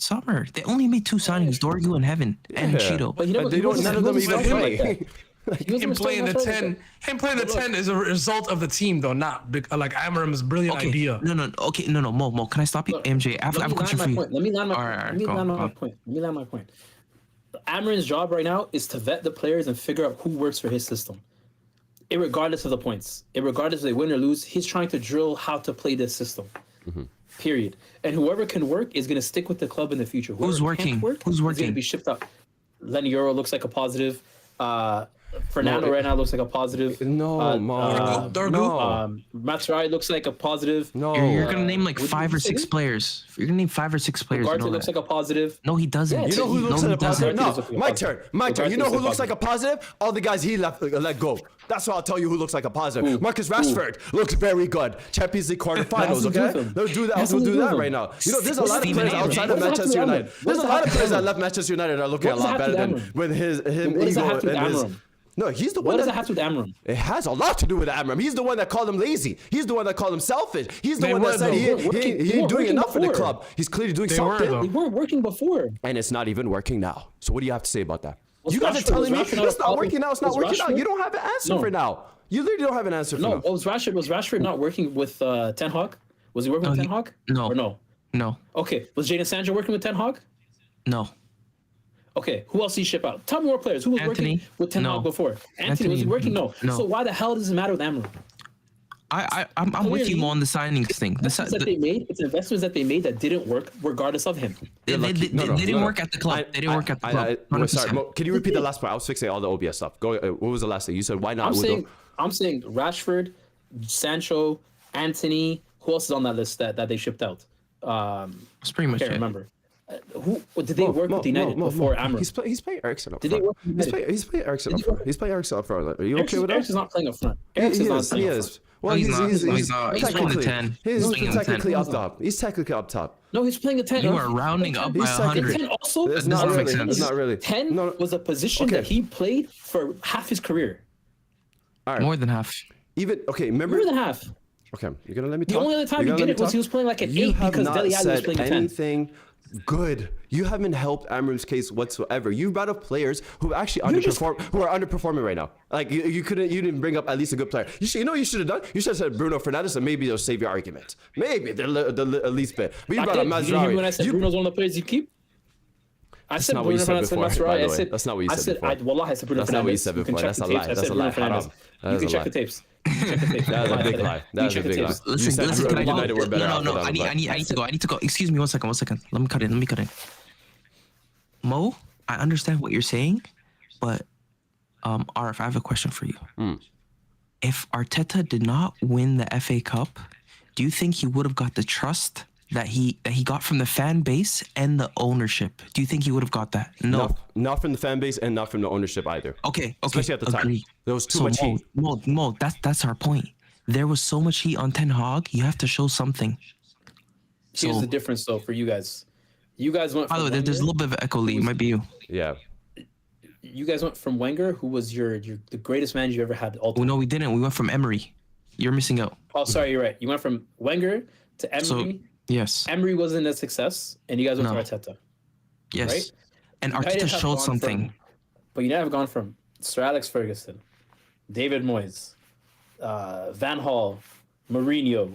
Summer. They only made 2 signings: Dorgu and Heaven and Yeah. Cheeto. But he never, They he don't. wasn't- None he of them wasn't even starting play. like that. He wasn't Him playing the starting 10, him playing the 10 is a result of the team, though, not like Amorim's brilliant Okay. idea. No. Mo, can I stop you? Look, MJ, I have a question for you. Let me land my All right, point. Let me go land on. my point. Amorim's job right now is to vet the players and figure out who works for his system. Irregardless of the points, irregardless if they win or lose, he's trying to drill how to play this system. Period. And whoever can work is going to stick with the club in the future. Who's Whoever can't working? work Who's is going to working? be shipped out. Lenny Yoro looks like a positive. Fernando right now looks like a positive. No, Ma. Dorgu? No. Matsurari looks like a positive. No. You're gonna name like would 5 you or say 6 that? players. You're gonna name 5 or 6 players. You Ugarte know looks that. like a positive. No, he doesn't. Yeah, You know who looks no, like he a positive? doesn't. No, my turn. You know who looks like a positive? All the guys he let go. That's what I'll tell you who looks like a positive. Who? Marcus Rashford looks very good. Champions League quarterfinals, Nothing to do okay? with him. They'll do that. Nothing We'll to do do that with right him. now. You know, there's a lot of Steven players Adams. outside What of does that have to Manchester do with United. Amorim? There's a What does lot that of players that have to do left Manchester United are looking a What does lot that have better to do than with with his What does that have to do with and his. Amorim? No, he's the What one does that that have to do with Amorim? It has a lot to do with Amorim. He's the one that called him lazy. He's the one that called him selfish. He's the They one were, that said though. he They were working- ain't they were doing working enough for the before. club. He's clearly doing They were, something. though. They weren't working before. And it's not even working now. So what do you have to say about that? Was You guys are Rashford- telling me was Rashford not it's a not problem? working now. It's not Was working out. Rashford- You don't have an answer No. for now. You literally don't have an answer for No, now. was Rashford not working with Ten Hag? Was he working with Ten Hag? No. Or no? No. Okay. Was Jadon Sancho working with Ten Hag? No. Okay. Who else did he ship out? Tell me more players. Who was Anthony? working with Ten No. Hag before? Anthony, was he Anthony, working? No. no. So why the hell does it matter with Amorim? I'm with you Clearly, on the signings thing. It's investments that they made that didn't work regardless of him. They didn't work at the club. They didn't work at the club. Sorry, 100%. Mo, can you repeat the last part? I was fixing all the OBS stuff. Go. What was the last thing you said? Why not? I'm saying Rashford, Sancho, Anthony. Who else is on that list that they shipped out? That's pretty much Can't it. remember. Who did they work with United before Amorim? He's playing Eriksen up Did they front. work with United? He's playing Eriksen up front. He's playing Eriksen up front. Are you okay with that? Eriksen's not playing up front. Eriksen's not playing up front. Well, he's he's not. he's He's not. He's playing the 10. He's He's playing the 10. technically up top. He's technically up top. No, he's playing a 10. You are rounding up by He's second. 100. 10 also. It's That not doesn't make really. sense. It's not really. 10 No. was a position Okay. that he played for half his career. All right. More than half. Even okay. Remember. More than half. Okay, you're gonna let me The talk. only other time You're you gonna get let it me was he talk? was playing like an You 8 have because not Dele Alli was said playing a 10. anything good. You haven't helped Amorim's case whatsoever. You brought up players who actually who are underperforming right now. Like you didn't bring up at least a good player. You know what you should have done? You should have said Bruno Fernandes, and maybe they'll save your argument. Maybe the least bit. But you brought up You didn't hear me when I Mazraoui. said Bruno's one of the players you keep? I said not what you Bruno said Fernandes before, and by the Mazraoui. way. That's not what you said before. Wallah, I said Bruno That's Fernandes. not what you said You can before. check That's the a tapes. lie. I That's said a Bruno lie. Haram. Fernandes. That You is can a check lie. the tapes. You can check the tapes. That is a Lie big today. lie. You That is a check the big lie. tapes. You Listen, said listen, can I United were better off No, without I him, need to go. I need to go. Excuse me, one second. Let me cut in. Mo, I understand what you're saying, but Arif, I have a question for you. If Arteta did not win the FA Cup, do you think he would have got the trust that he got from the fan base and the ownership? Do you think he would have got that? No. Not from the fan base and not from the ownership either. Okay. Especially at the time. Agree. There was too much heat. Mo, that's our point. There was so much heat on Ten Hag. You have to show something. Here's the difference, though, for you guys. You guys went. By the way, there's a little bit of echo, Lee. It might be you. Yeah. You guys went from Wenger, who was the greatest manager you ever had all time. No, we didn't. We went from Emery. You're missing out. Oh, sorry, you're right. You went from Wenger to Emery. So, yes. Emery wasn't a success, and you guys went No. to Arteta. Yes. Right? And United Arteta have showed gone something. But United have gone from Sir Alex Ferguson, David Moyes, Van Hal, Mourinho.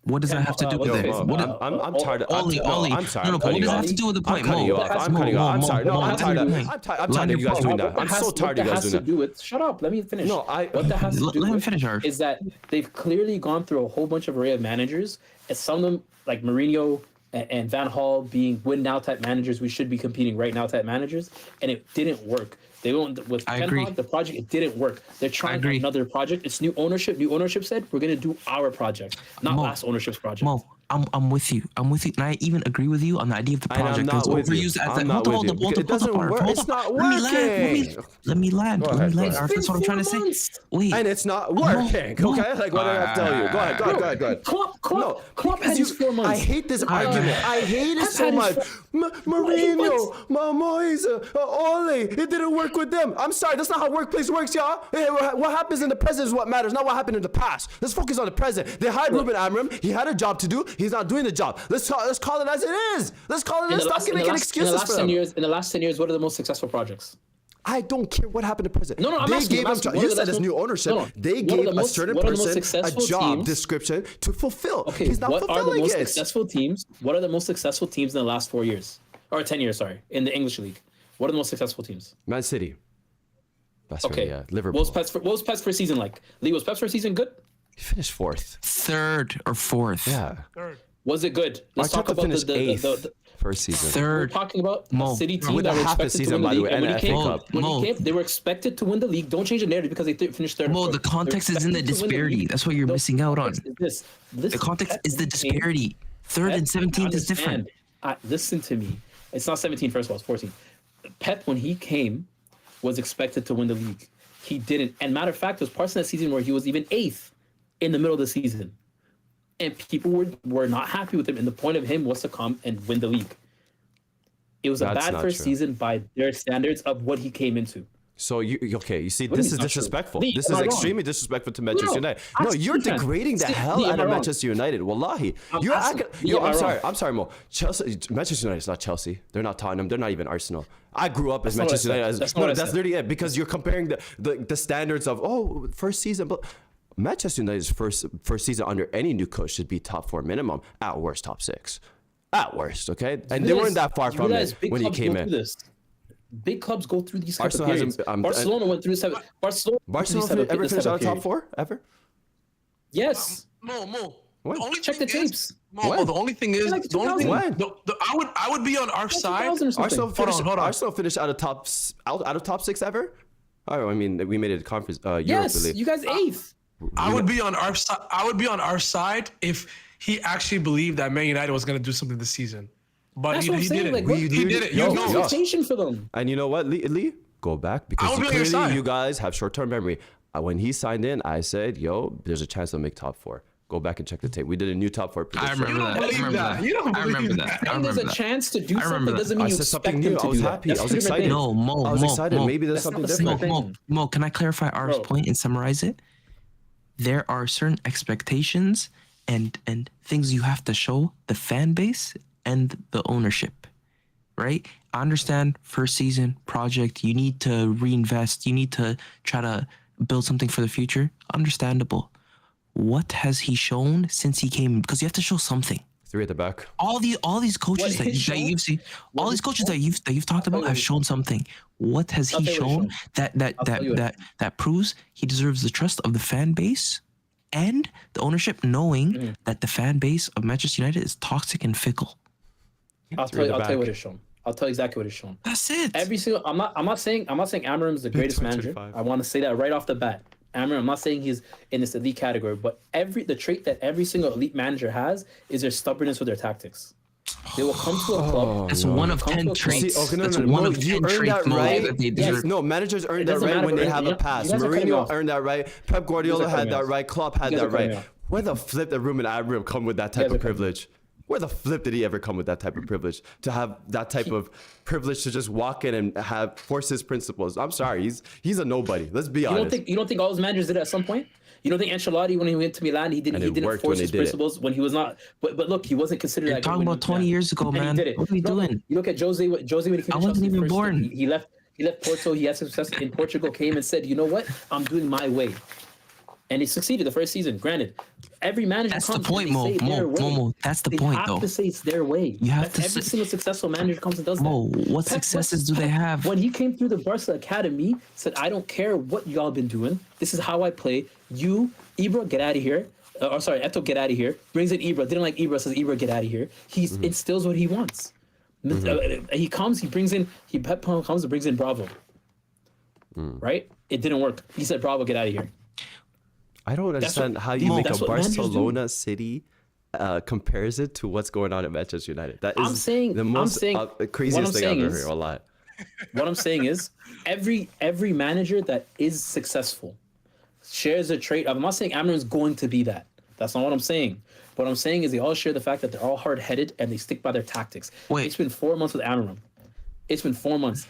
What does that have to do with what's it? his face? I'm tired. Ollie. I'm sorry. No, I'm but what cutting does you that off. have to do with the point? I'm cutting you Mo, off. I'm cutting you off. I'm sorry. No, I'm tired. I'm tired of you guys doing that. I'm so tired of you guys doing that. Shut up. Let me finish. No, What that has to do Let him with finish, Arf. is that they've clearly gone through a whole bunch of array of managers, and some of them, like Mourinho and Van Hal, being win now type managers, we should be competing right now type managers, and it didn't work. They went with I Ten agree. Hag, the project, it didn't work. They're trying agree. another project. It's new ownership. New ownership said we're gonna do our project, not Mo, last ownership's project. Mo, I'm with you. And I even agree with you on the idea of the And I'm project. not It's with you. overused as I'm a not hold with up, you. hold It up, doesn't hold up, work. hold It's up. not Let me land. working. Let me land. Go ahead. That's what I'm trying to say. Wait. And it's not working. Mo. Okay? Like, what did I have to tell you? Go ahead. Klopp had his 4 months. I hate this argument. I hate it Pep so had much. his Mourinho, Moyes, Ole, it didn't work with them. I'm sorry, that's not how workplace works, y'all. What happens in the present is what matters, not what happened in the past. Let's focus on the present. They hired Ruben Amorim. He had a job to do. He's not doing the job. Let's call it as it is. Let's call it. Let's stop making excuses for them. In the last 10 years, what are the most successful projects? I don't care what happened to president. No, I'm they asking, gave I'm him. asking, what You are the said it's most- new ownership. no, no. They What are gave the a most- certain what are the most person a successful job teams? description to fulfill. Okay, He's not what are the fulfilling most it. successful teams? What are the most successful teams in the last 4 years or 10 years? Sorry, in the English league. What are the most successful teams? Man City. That's Okay, right, yeah. Liverpool. What was Pep's first season like? Lee, was Pep's first season good? He finished fourth. Third or fourth. Yeah. Was it good? Let's talk Arteta about finished eighth the first season. we're Third. talking about Mo. a City team With that a were half a expected to season, win the by the league. way, And when and he a came, FA Cup. when Mo. he came, they were expected to win the league. Don't change the narrative because they finished third. Mo, or the fourth. context They're is in the expected to win disparity. league. That's what you're The missing out on. context is this. The context Pep is the came- disparity. Third and 17th is different. Listen to me. It's not 17, first of all, it's 14. Pep, when he came, was expected to win the league. He didn't. And matter of fact, there was parts of that season where he was even 8th in the middle of the season. And people were not happy with him. And the point of him was to come and win the league. It was a That's bad not first true. season by their standards of what he came into. So you see, What this is is not true? disrespectful. Lee, This am is I wrong? extremely disrespectful to Manchester No, United. No, ask you're Lee, man. degrading the Lee, hell am out I of wrong? Manchester United. Wallahi, I'm asking, Lee, am I wrong? I'm sorry, Mo. Manchester United is not Chelsea. They're not Tottenham. They're not even Arsenal. I grew up as That's not what I Manchester said. United. That's not what I That's said. literally it, because you're comparing the standards of first season, but Manchester United's first season under any new coach should be top 4 minimum, at worst top 6, at worst. Okay, and they weren't that far from it when he came in. Big clubs go through these types of Arsenal hasn't- periods. Barcelona went through 7. Barcelona ever finished out of top 4 ever? Yes. Mo. What? The only Check the thing is- tapes. Mo, the only thing is, Like the only thing, 2000. When? I would be on our side. 2000 or something. Arsenal finished, hold on. Arsenal finished out of top 6 ever. Oh, I mean, we made it a conference. Europe, Yes, really. you guys 8th. I would be on our side. I would be on our side if he actually believed that Man United was going to do something this season. But That's he, what I'm he saying. didn't. Like, what- he didn't. Yo, You No know. yo. expectation for them. And you know what, Lee? Go back, because I would be on your clearly side. you guys have short-term memory. When he signed in, I said, "Yo, there's a chance they'll make top 4." Go back and check the tape. We did a new top 4 prediction. I remember that. I believe remember that. that. You don't I remember believe that. that. I And remember there's a that. chance to do I remember something that. doesn't mean I you said expect something them new. to I was do that. happy. That's I was two different excited. things. No, I was excited. Mo. Maybe there's That's something not the same different. thing. Mo, can I clarify Ar's Bro. point and summarize it? There are certain expectations and things you have to show the fan base and the ownership, right? I understand first season project. You need to reinvest. You need to try to build something for the future. Understandable. What has he shown since he came? Because you have to show something. 3 at the back. All these coaches that you've seen, all these coaches that you've talked about have shown something. What has he shown that proves he deserves the trust of the fan base and the ownership, knowing that the fan base of Manchester United is toxic and fickle? I'll tell you what it's shown. I'll tell you exactly what it's shown. That's it. Every single. I'm not saying Amorim is the greatest manager. I want to say that right off the bat. Amorim, I'm not saying he's in this elite category, but the trait that every single elite manager has is their stubbornness with their tactics. They will come to a club. That's one of 10 traits. That's one of 10 traits. No, managers earn that right when they have a pass. Mourinho earned that right. Pep Guardiola had that right. Klopp had that right. Where the flip did Ruben Amorim come with that type of privilege? Where the flip did he ever come with that type of privilege? To have that type of privilege to just walk in and force his principles. I'm sorry, he's a nobody. Let's be honest. You don't think all his managers did it at some point? You don't think Ancelotti, when he went to Milan, he didn't force his principles when he was not. But look, he wasn't considered. You're talking about 20 years ago, man. What are we doing? You look at Jose when he finished. I wasn't even born. He left Porto. He had success in Portugal. Came and said, you know what? I'm doing my way. And he succeeded the first season. Granted, every manager. That's the point, Mo. That's the point, though. They have to say it's their way. You have to every single successful manager comes and does Mo, that. what successes do they have? When he came through the Barca Academy, said, I don't care what y'all been doing. This is how I play. You, Ibra, get out of here. Eto, get out of here. Brings in Ibra. Didn't like Ibra, says Ibra, get out of here. He instills what he wants. He comes and brings in Bravo. Right? It didn't work. He said, Bravo, get out of here. I don't understand how you make a Barcelona city compares it to what's going on at Manchester United. That is the most craziest thing I've ever heard. A lot. What I'm saying is, every manager that is successful shares a trait. I'm not saying Amorim's going to be that. That's not what I'm saying. What I'm saying is they all share the fact that they're all hard-headed and they stick by their tactics. It's been 4 months with Amorim. It's been 4 months.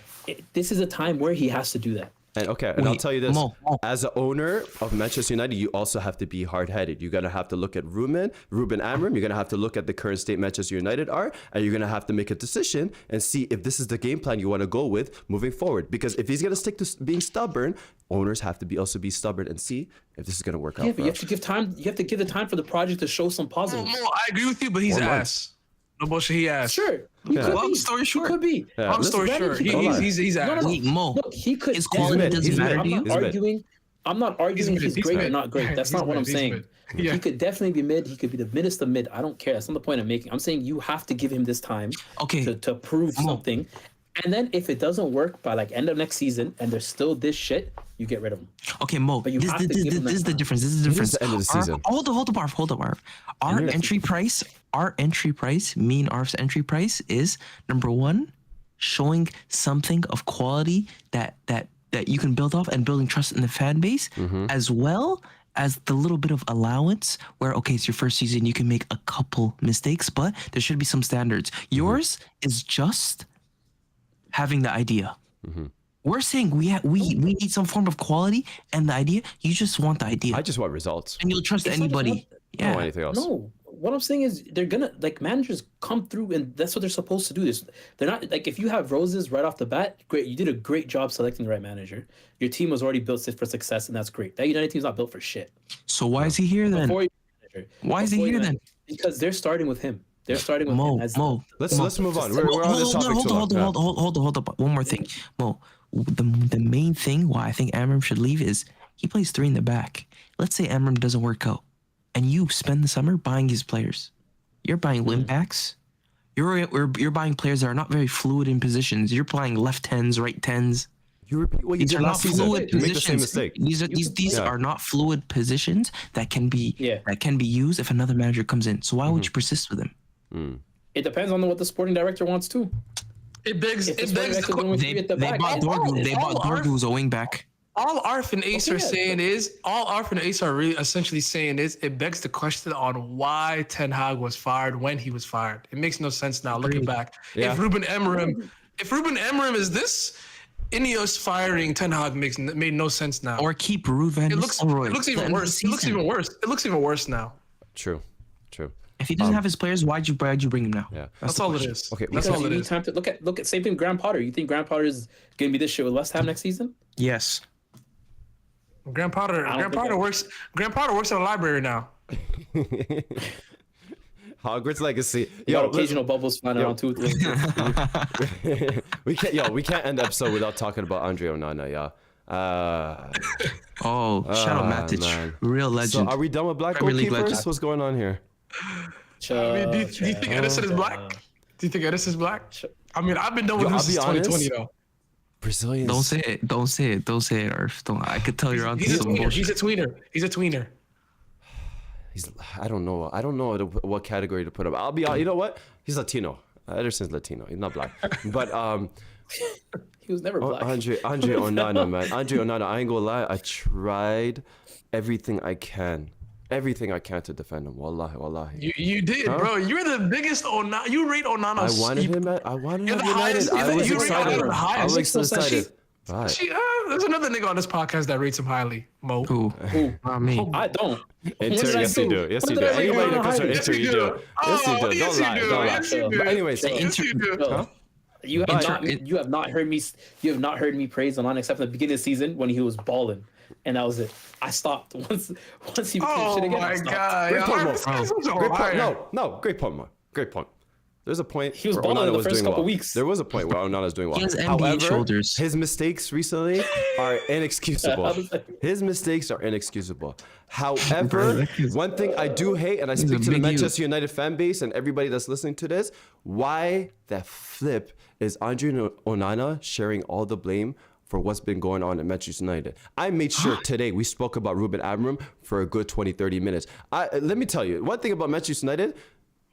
This is a time where he has to do that. And I'll tell you this: as an owner of Manchester United, you also have to be hard-headed. You're gonna have to look at Ruben Amorim. You're gonna have to look at the current state Manchester United are, and you're gonna have to make a decision and see if this is the game plan you want to go with moving forward. Because if he's gonna stick to being stubborn, owners have to also be stubborn and see if this is gonna work out. Yeah, but you have to give time. You have to give the time for the project to show some positives. No, I agree with you, but he's ass. No bullshit, he ass. Sure. Long story short. Could be. Long story short. He's ass. Mo. Look, he could. His quality doesn't matter to you? I'm not arguing he's great or not great. That's not what I'm saying. Yeah. He could definitely be mid. He could be the middest of mid. I don't care. That's not the point I'm making. I'm saying you have to give him this time to prove something. And then if it doesn't work by like end of next season and there's still this shit, you get rid of him. Okay, Mo. This is the difference. This is the difference. This is the end of the season. Hold up, Arf. Our entry price, me and Arf's entry price is number one, showing something of quality that you can build off and building trust in the fan base, as well as the little bit of allowance where, okay, it's your first season, you can make a couple mistakes, but there should be some standards. Yours is just having the idea. We're saying we need some form of quality and the idea. You just want the idea. I just want results. And you'll trust anybody. I don't want anything else. No. What I'm saying is they're gonna managers come through and that's what they're supposed to do. They're not like if you have roses right off the bat, great. You did a great job selecting the right manager. Your team was already built for success and that's great. That United team's not built for shit. So why is he here then? Why is he here then? Because they're starting with him. They're starting with him. Mo. Let's move on. We're on this topic too long. Hold up. One more thing. Mo, the main thing why I think Amorim should leave is he plays 3 in the back. Let's say Amorim doesn't work out. And you spend the summer buying his players. You're buying wing backs. You're buying players that are not very fluid in positions. You're buying left 10s, right 10s. You repeat what you did last season. You make the same mistake. These are not fluid positions that can be used if another manager comes in. So why would you persist with him? It depends on what the sporting director wants too. It begs the They bought Dorgu who's a wing back. All Arf and Ace are saying is, really essentially saying is, it begs the question on why Ten Hag was fired when he was fired. It makes no sense now looking back. Yeah. If Ruben Amorim is this, Ineos firing Ten Hag made no sense now. Or keep Ruben. It looks even worse. It looks even worse now. True. If he doesn't have his players, why'd you bring him now? Yeah. That's the all it question. is. Okay, That's Because all you it need is. time to look at same thing. Graham Potter. You think Graham Potter is gonna be this shit with West Ham next season? Yes. Graham Potter. I don't Graham think Potter I- works. Graham Potter works at a library now. Hogwarts Legacy. You got Yo, occasional bubbles flying around too. we can't end the episode without talking about Andre Onana, yeah. Oh, shout out Matic, man. real So legend. are we done with black Premier League goalkeepers? legend. What's going on here? I mean, do you think Edison is black? Do you think Edison is black? I mean, I've been done with Yo, him I'll be since 2020 honest. though. Brazilians. Don't say it. Don't say it. Don't say it, Arf. Don't. I could tell you're on He's a some tweener. bullshit. He's a tweener. He's a tweener. I don't know. I don't know what category to put him. I'll be honest. You know what? He's Latino. Ederson's Latino. He's not black. But He was never black. Andre Onana, man. Andre Onana. I ain't gonna lie. I tried everything I can to defend him. Wallahi. You did, bro. You're the biggest Onana. You rate Onana. I wanted him at You're the United. highest- I was you rate excited. Onana the I highest. was excited. Right. There's another nigga on this podcast that rates him highly. Mo. Who? Not me. I don't. Inter, did I yes you do? do. Yes What you did do. I rate Anybody that Onana comes from highly? Inter, you do. Yes you do. Yes, Don't lie. you do. Don't lie. Yes, you do. But anyways, Yes, you do. Yo, you have not heard me praise Onana except at the beginning of the season when he was balling, and that was it. I stopped once he became Oh shit again. I my stopped. god. Great Yo, point, Mo. this guy's such a Great point. liar. No. Great point, Mo. Great point. There's a point He was where balling Onana in the was first doing couple well. weeks. There was a point where Onana's doing well. He has NBA However, shoulders. his mistakes recently are inexcusable. His mistakes are inexcusable. However, one thing I do hate, and I speak a to the big Manchester United fan base and everybody that's listening to this, why the flip is Andre Onana sharing all the blame for what's been going on at Manchester United? I made sure today we spoke about Ruben Amorim for a good 20, 30 minutes. Let me tell you, one thing about Manchester United,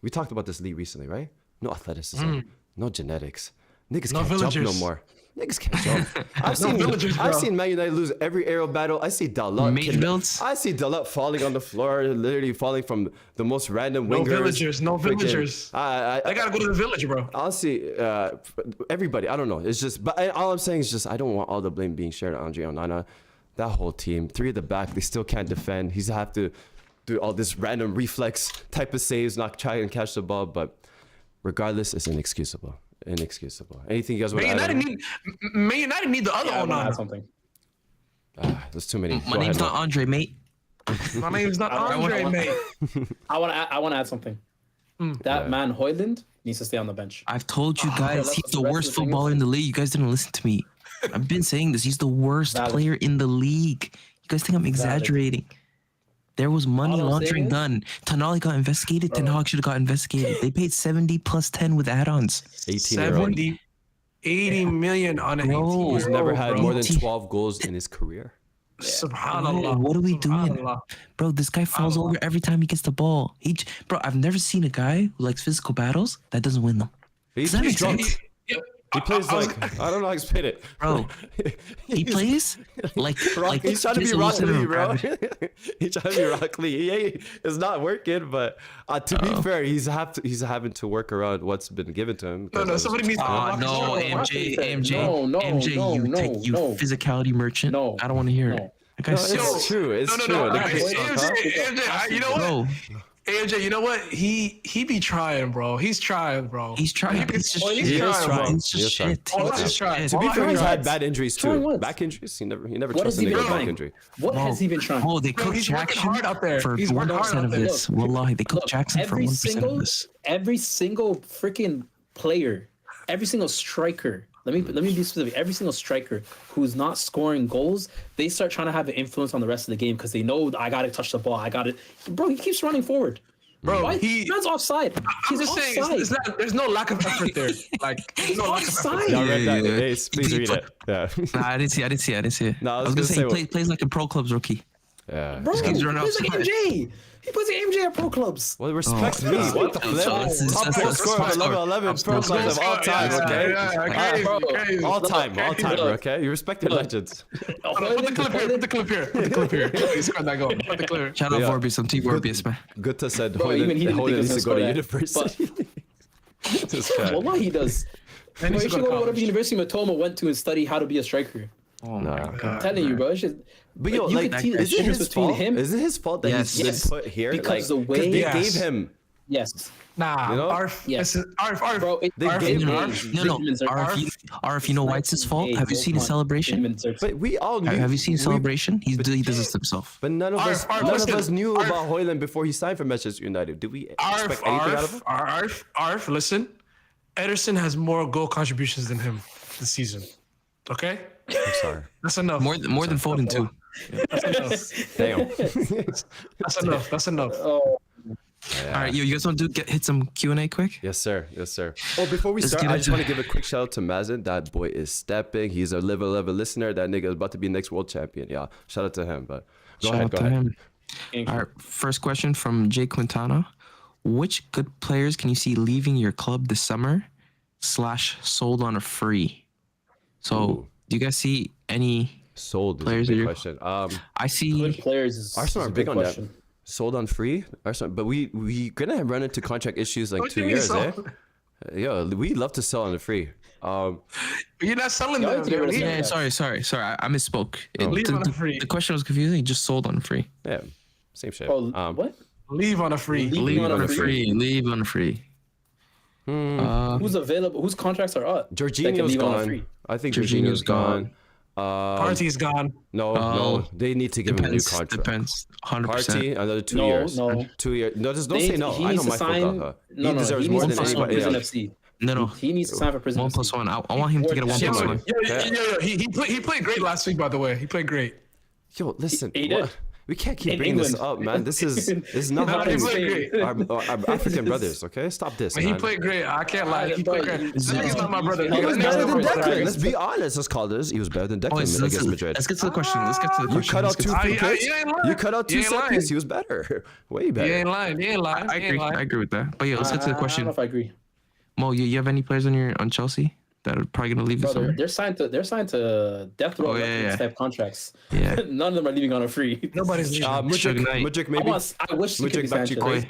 we talked about this league recently, right? No athleticism, no genetics. Niggas No can't jump no villagers. more. Niggas can't jump. I've villagers, bro. seen Man United lose every aerial battle. I see Dalot. Made builds? I see Dalot falling on the floor, literally falling from the most random No wingers. villagers. No Freaking- villagers. I I gotta go to the village, bro. honestly, everybody, I don't know. It's just, but all I'm saying is just, I don't want all the blame being shared on Andre Onana. That whole team, three at the back, they still can't defend. He's have to do all this random reflex type of saves, not try and catch the ball. But regardless, it's inexcusable. Inexcusable. Anything you guys want to add? Man United need the other I want to add Onana. something. There's too many. My Go name's ahead, not Mo. Andre, mate. My name's not I Andre, want- mate. I want to add something. That man Hoyland needs to stay on the bench. I've told you guys that's he's what the the rest worst of the thing footballer is. in the league. You guys didn't listen to me. I've been saying this. He's the worst Valid. player in the league. You guys think I'm exaggerating? There was money All I'm laundering saying done. Tonali got investigated. Ten Hag should have got investigated. They paid 70 plus 10 with add-ons. 18-year-old 70, 80 million on an Bro. 18 who's never had more than 18. 12 goals in his career. Subhanallah. What are we doing? Subhanallah. Bro, this guy falls over every time he gets the ball. Bro, I've never seen a guy who likes physical battles that doesn't win them. He's Does that make drunk. sense? He plays like, I don't know how to explain it. Bro, he plays like He's trying to be Jisoo Rock Wilson Lee, or bro. Rabbit. He's trying to be Rock Lee. It's not working, but to be fair, he's having to work around what's been given to him. No, somebody needs to unlock his No, phone. AMJ, No, no, physicality merchant. No, I don't want to hear no. it. That guy's No, sick. it's true. It's No. true. Alright, The- AMJ, you know what? Bro, AMJ, you know what? He be trying, bro. He's trying, bro. he's trying. It's just He's shit. trying, bro. It's He is just trying. shit. Oh, It's he's just trying. shit. To be fair, he's had Trying bad injuries Trying too. what? Back injuries. He never What trusted has he a been nigga with back trying? injury. What has he been trying? Oh, they cooked he's working Jackson hard out there. for He's working 1% hard out of there. this. Wallahi, they cooked Look, Jackson for 1% of this. every single freaking player, every single striker. Let me be specific. Every single striker who's not scoring goals, they start trying to have an influence on the rest of the game because they know I gotta touch the ball. I got it, bro. He keeps running forward. Bro, Why? he- Man's offside. I'm He's just saying, offside. it's not, there's no lack of effort there. Like, there's no lack of effort. offside. Y'all read that? Yeah. Hey, please read it. Yeah. Nah, I didn't see it. No, I I was was gonna gonna say say he plays like a pro clubs rookie. Yeah. Bro, he game's running plays like outside. MJ. He plays like MJ at pro clubs. Well, respect Oh, me. yeah. What the flip? Top goal scorer of 11 pro clubs of all time. Okay. Crazy. All time. Look. Okay. You respect your legends. Put the clip here. Put the clip here. Put the clip here. He scored that goal. Put the clip. Shout out Yeah. Vorbius, I'm Team Vorbius, man. Gutta said Bro, even he didn't think he was needs to gonna go to score that. university. This guy. Well, what he does. And Bro, he you should should go to go to whatever college. university Matoma went to and study how to be a striker. Oh Nah. my god. I'm telling you, bro. It's just, But yo, you like, can see the is it difference his between fault? him. Is it his fault that Yes. he's Yes. been put here? Because like, the way- they Yes. gave him Yes. Nah, You know? Arf. Yes. Listen, Arf. Bro, They Arf, gave me- Arf. No. Benjamin Zerk. Arf, you know why it's his fault? Have you seen his celebration? Benjamin Zerk. But we all knew. Have you seen his we- celebration? He does this himself. But none of us, Arf, none listen, of us knew Arf. about Højlund before he signed for Manchester United. Did we expect anything out of him? Arf, listen. Ederson has more goal contributions than him this season. Okay? I'm sorry. That's enough. More than Foden too. That's enough. Damn. That's enough. That's enough. Oh, All right, you guys want to hit some Q&A quick? Yes, sir. Yes, sir. Oh, before we Let's start, get I just into want to give a quick shout out to Mazen. That boy is stepping. He's a level listener. That nigga is about to be next world champion. Yeah, shout out to him. But go Shout ahead. out Go to ahead. him. thank All you. right, first question from Jay Quintana. Which good players can you see leaving your club this summer / sold on a free? So, Ooh. do you guys see any Sold is Players a are big your- question. I see Good players is Arsenal is are a big good on question. that. Sold on free, Arsenal, but we gonna run into contract issues like What 2 do you mean years, eh? sold? Yo, we love to sell on the free. You're not selling Y'all them. need to get rid of They're some- Yeah, sorry. I misspoke. Leave on a the, free. the question was confusing. He just sold on a free. Yeah, same shit. Oh, what? Leave on a free. Leave Leave on on a a free. Leave on a free. Who's available? Whose contracts are up? that can Jorginho's leave on a gone. free? I think Jorginho's Jorginho's gone. Party's gone. No, they need to give him a new Depends. contract. Depends. 100%. Party, another 2 No, years. no. 2 years. No, just don't They- say no. He I know needs to my sign. fault. No, He deserves he more needs than to sign for anybody Prison else. FC. No. He needs to sign for Prison One FC. plus one. I want him to get a one Yeah, plus but- one. He played great last week, by the way. He played great. Yo, listen. He did. what- We can't keep In bringing this England. up, man. This is not No, he happening. played great. Our African brothers, okay? Stop this, He man. played great. I can't lie. He played great. This nigga's not my brother. He He was Yeah, better than yeah, Declan. yeah. Let's be honest. Let's call this. He was better than Declan Boys, against Madrid. let's get to the question. Let's get to the You question. cut Let's out get two to- free You kicks. ain't lying. You cut out two You ain't set lying. pieces. He was better. Way He better. ain't lying. He ain't lying. I He agree. ain't lying. I agree with that. But yeah, let's get to the I don't question. know if I agree. Mo, you have any players on Chelsea that are probably gonna leave this Brother, summer? they're signed to death row Oh, yeah, yeah. type contracts. Yeah. None of them are leaving on a free. Nobody's leaving. Suge Knight. Mudrik I, maybe. wish he could be Mudrik back to Sanchez. Ukraine.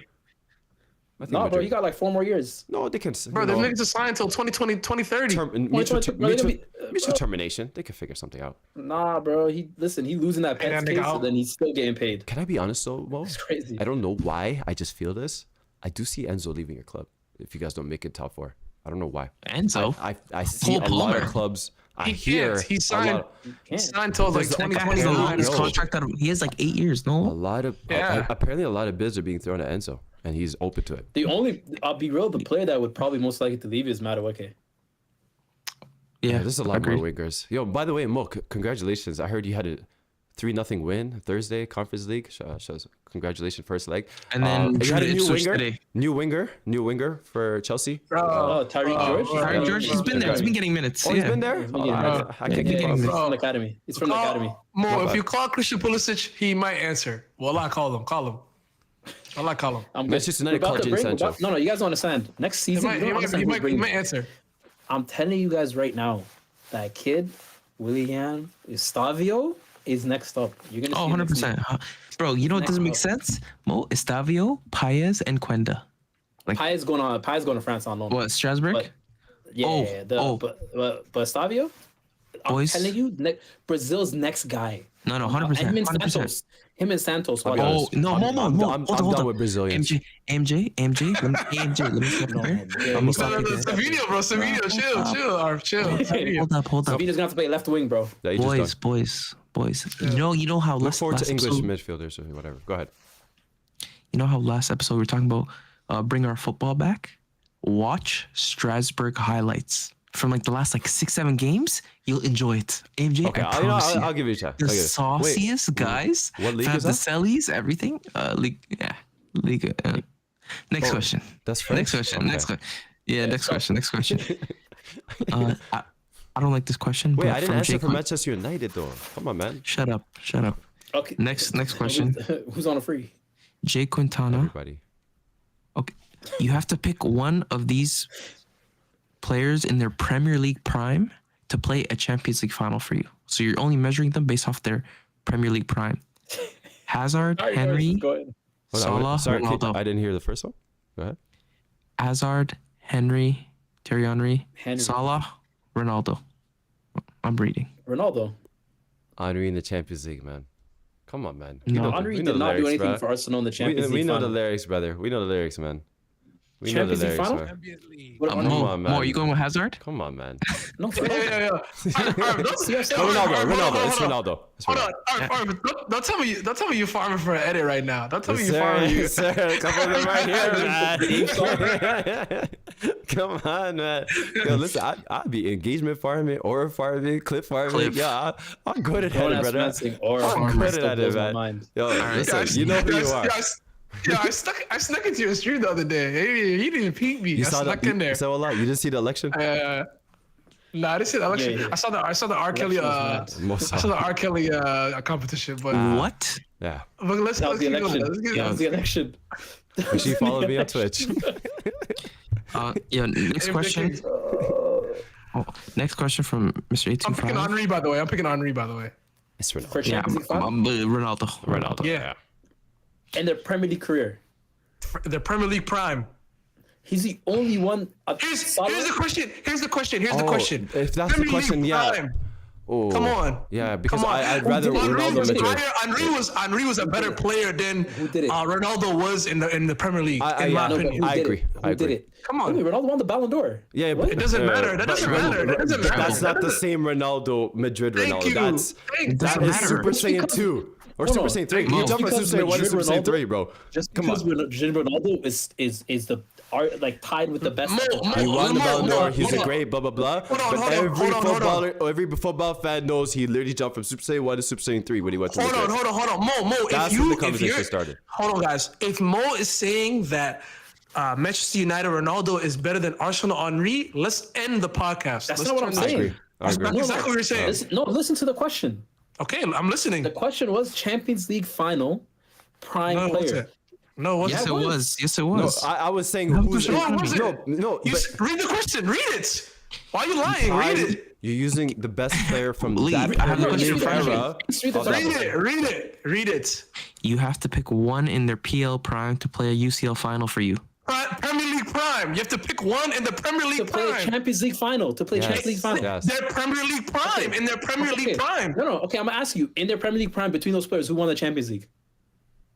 I think No, bro, Mudrik- you got like 4 more years. No, they can. Bro, them niggas are signed until 2020, 2030. Mutual bro, they gonna be- bro. termination. They can figure something out. Nah, bro. He losing that Hey, Pence that nigga case, out. and then he's still getting paid. Can I be honest though, Mo? It's crazy. I don't know why. I just feel this. I do see Enzo leaving your club if you guys don't make it top 4. I don't know why. Enzo. I see Cole a lot of Palmer. clubs. I He hear can't. He a signed. lot, He signed until like There's- That guy 2020. has the I longest know. contract out of. He has like 8 years. a No. lot of Yeah. apparently a lot of bids are being thrown at Enzo, and he's open to it. I'll be real. The player that would probably most likely to leave is Madueke. Yeah. There's a lot agreed. more wingers. Yo, by the way, Mo, congratulations! I heard you had a 3-0 win Thursday Conference League. Congratulations, first leg. And then you had a drew new Ipswich winger, today. new winger for Chelsea. Oh, Tyreek George. Tyreek George, he's been there. He's been getting minutes. Oh, yeah. he's been there. He's been Oh, getting I minutes. can't keep getting up. He's minutes. from the academy. He's from the academy. Mo, if bad. you call Christian Pulisic, he might answer. Well, I call him. Call him. I call him. I'm Manchester good. United We're about called to Jadon bring- Sancho. No, you guys don't understand. Next He season, might, you he don't might, understand he who's might, he bringing. might answer. I'm telling you guys right now, that kid, Willian Estavio, is next up. You're gonna. Oh, see him next 100%. season. Bro, you know what doesn't make Next sense? Mo, Estavio, Paez, and Quenda. Paez going to France on loan. What, Strasbourg? But yeah, but Estavio, I'm Boys. telling you, Brazil's next guy. No, Him 100%. and 100%. Santos. Him and Santos. I'll be watch. honest. Oh, no, I'm hold done on. with Brazilians. MJ, let me stop you there. Let me No, stop no, you no, there. Savinho, bro. Savinho, chill, Arf, chill. Savinho. Hold up. Savino's gonna have to play left wing, bro. Yeah, he just done. Boys. You know how Look last forward to English episode, midfielders or whatever. Go ahead. you know how last episode we were talking about bring our football back? Watch Strasbourg highlights from like the last 6-7 games. You'll enjoy it. MJ, Okay, I promise I'll give you a chance. the I'll give it. sauciest guys. what league is the that? Cellies, everything. League. Next question. That's French? Next question. Okay. Next question. Yeah, next question. I don't like this question. Wait, but I didn't from answer Jake for Manchester United though. Come on, man. Shut up. Okay. Next question. Who's on a free? Jay Quintana. Everybody. Okay, you have to pick one of these players in their Premier League prime to play a Champions League final for you. So you're only measuring them based off their Premier League prime. Hazard, All right, Henry, go ahead. Hold on, Salah, sorry, Ronaldo. I didn't hear the first one. Go ahead. Hazard, Henry, Thierry Henry, Henry. Salah, Ronaldo. I'm reading. Ronaldo. Henry in the Champions League, man. Come on, man. No. know Henry we know did the not do lyrics, anything bro. for Arsenal in the Champions We League know the final. lyrics, brother. We know the lyrics, man. We know the Champions League lyrics, final? man. Champions League. What Come Mo, on, Mo, are man. you going with Hazard? Come on, man. No, Yeah. Alright, No, Ronaldo. It's Ronaldo. It's Hold on. Ronaldo. All right. Don't tell me you're farming for an edit right now. Don't tell me you're Sir, farming. sir, a couple of them right here, man. Come on, man. Yo, listen, I'd be engagement farming, aura farming, clip farming. Clip. Yeah, I'm good at Don't it, ask brother. Mansing or I'm Farmer good still at it, blows my man. mind. Yo, listen, Yeah, you know who you are. Yeah, I snuck into your stream the other day. Hey, you didn't peek me. You I saw snuck that? in there. You saw a lot. You didn't see the election? Nah, I didn't see the election. Yeah. I saw the R. Kelly. Election was I saw the R. Kelly competition, but What? Yeah. let's That was the keep going. election. Let's keep That going. was the election. Make sure you follow me on Twitch. Yeah. Next question. Oh, next question from Mr. I'm picking 825. Henri, by the way. It's Ronaldo. For Yeah, Champions League final? Ronaldo. Yeah, In their Premier League career. the Premier League prime. He's the only one. Here's the question. Here's the question. If that's the Premier question, League yeah. prime. Oh, Come on. Yeah, because Come on. I'd rather Ronaldo Madrid. Henri was a better player than did it? Ronaldo was in the Premier League. I in my yeah, opinion. I agree. I Who did agree. it? Come on. Wait, Ronaldo won the Ballon d'Or. Yeah, What? It doesn't matter. That doesn't matter. That doesn't matter. That's not That the doesn't- same Ronaldo Madrid Thank Ronaldo. you. That's Thank that you. is Super Just Saiyan because- 2 or No, Super no. Saiyan 3. Mo. You jump from Because Super Saiyan 1 to Super Madrid Saiyan 3, bro. Just Come because on. Ronaldo is the art like tied with the best. Mo, He won the Ballon d'Or. He's hold a on. great blah blah blah. Hold on, But hold on, every hold on, hold on. footballer, every football fan knows he literally jumped from Super Saiyan 1 to Super Saiyan 3 when he went to Hold Madrid. on. Mo, That's when the conversation started. Hold on, guys. If Mo is saying that Manchester United Ronaldo is better than Arsenal Henri, let's end the podcast. That's Let's not what turn I'm this- saying. I agree. That's exactly what you're saying. Listen to the question. Okay, I'm listening. The question was Champions League final prime No, what's player. it? No, what's Yes, it? it was. Yes, it No, was. I was saying No, who's no, was it? no. You but read the question. Read it. Why are you lying? Read it. You're using the best player from Lee, that I have a Premier question League for you. era. Just read the of that question. Read it. Read it. Read it. You have to pick one in their PL prime to play a UCL final for you. Premier League prime. You have to pick one in the Premier To League play a prime. Champions League final. To play Yes, Champions League final. yes. Their Premier League prime. In their Premier League prime. No. Okay, I'm gonna ask you. In their Premier League prime, between those players, who won the Champions League?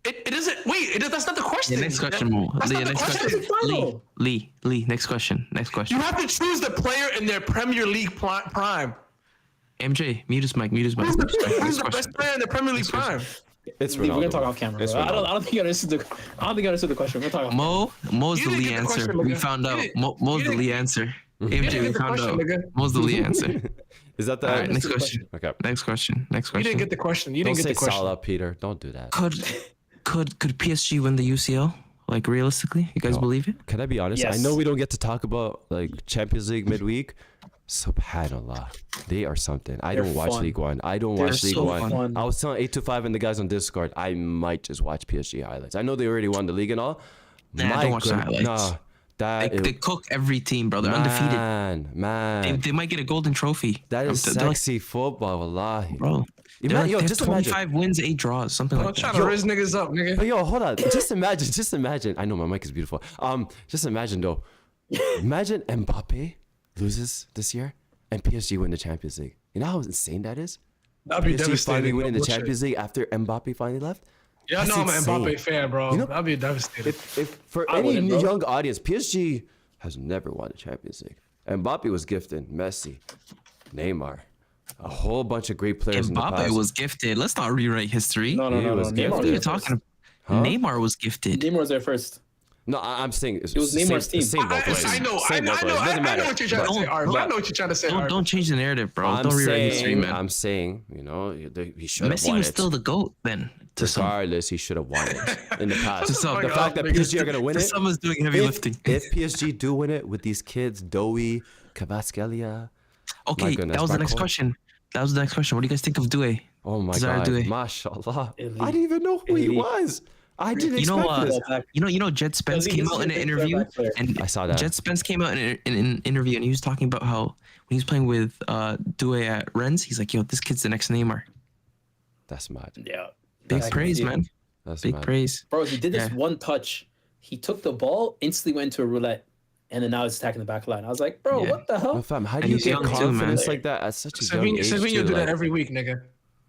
It doesn't. Wait. That's not the question. The next question, Mo. That's The not the next question. question. Final. Lee. Next question. You have to choose the player in their Premier League prime. MJ, mute his mic. Who's Next the question. best player in the Premier League prime? It's We're gonna Ronaldo. talk off camera. It's Bro. I Ronaldo. don't think you understood the. I don't think you understood the question. We're gonna talk. Mo's You the didn't Lee get the answer. question, We nigga. found You out. didn't- Mo's you the didn't- Lee answer. didn't MJ, get we the found question, out. nigga. Mo's the Lee answer. Is that the All right, end? next question. Okay. Next question. You didn't get the question. You Don't didn't say get the question. Salah, Peter. Don't do that. Could PSG win the UCL? Like realistically, you guys believe it? Can I be honest? Yes. I know we don't get to talk about like Champions League midweek. Subhanallah, they are something. I They're don't watch fun. League One. I don't They're watch League so One. fun. I was telling 825 and the guys on Discord, I might just watch PSG highlights. I know they already won the league and all. Nah, don't watch the highlights. Nah, that They cook every team, bro. They're undefeated. Man, They might get a golden trophy. that is They're like- sexy football, wallahi. bro. They're like, Yo, they have just imagine. 25 wins, 8 draws, something I'm like trying that. to raise niggas up, nigga. But yo, hold on. Just imagine. I know my mic is beautiful. Just imagine though. Imagine Mbappe loses this year and PSG win the Champions League. You know how insane that is? That'd be PSG finally devastating. winning the Bullshit. Champions League after Mbappe finally left. Yeah, I That's know I'm an insane. Mbappe fan, bro. You know- That'd be devastating. If for I any wouldn't, bro. young audience, PSG has never won the Champions League. Mbappe was gifted Messi, Neymar, a whole bunch of great players in the Mbappe past. was gifted. Let's not rewrite history. No. He was Neymar gifted. What are was you there talking first. about? Neymar was gifted. Neymar was there first. No, I'm saying it was Neymar's team. Same both ways. I know Same both ways. Doesn't matter. what you're trying to say, Art. I know what you're trying to say, Art. Don't change the narrative, bro. Don't rewrite history, man. I'm saying, you know, he should have Messi won was it. still the GOAT then. To some. Regardless, he should have won it in the past. To some. The fact that PSG are gonna win it. Someone's doing heavy lifting. If PSG do win it with these kids, Dowie, Kvaratskhelia. Okay, goodness, that was the next Barco. question. What do you guys think of Due? Oh my Desire God, Doué. mashallah. Elite. I didn't even know who he Elite. was. I didn't You know, expect this. you know, Jed Spence Does he came just out in an think interview, they're back there? and I saw that. Jed Spence came out in an interview, and he was talking about how when he was playing with Due at Rennes, he's like, "Yo, this kid's the next Neymar." That's mad. Yeah. Big I can praise, see it. man. That's Big mad. praise. Bro, he did this Yeah. one touch. He took the ball, instantly went into a roulette, and then now he's attacking the back line. I was like, bro, Yeah. what the hell? Well, fam, how do And you he's get young too, man. confidence like that at such a young age? Savinho too, do like- that every week, nigga.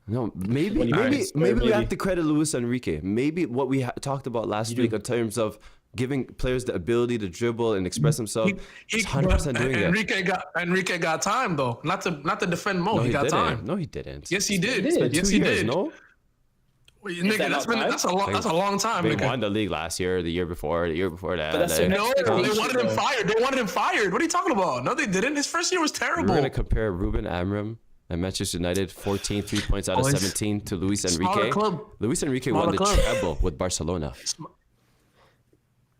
No, maybe When he maybe plays, maybe we maybe. have to credit Luis Enrique. Maybe what we talked about last week in terms of giving players the ability to dribble and express themselves. He's 100% doing that. Enrique got time though. Not to defend Mo. No, he got didn't. time. No, he didn't. Yes, he did. He did. Yes, 2 he years, did. no? Well, nigga, that's a long time. They Nigga. won the league last year, the year before that. But that's their No, next they issue, wanted him though. fired. They wanted him fired. What are you talking about? No, they didn't. His first year was We're terrible. going to compare Ruben Amorim and Manchester United 14 3 points out of Boys. 17 to Luis Smaller Enrique. club. Luis Enrique Smaller won the club. treble with Barcelona.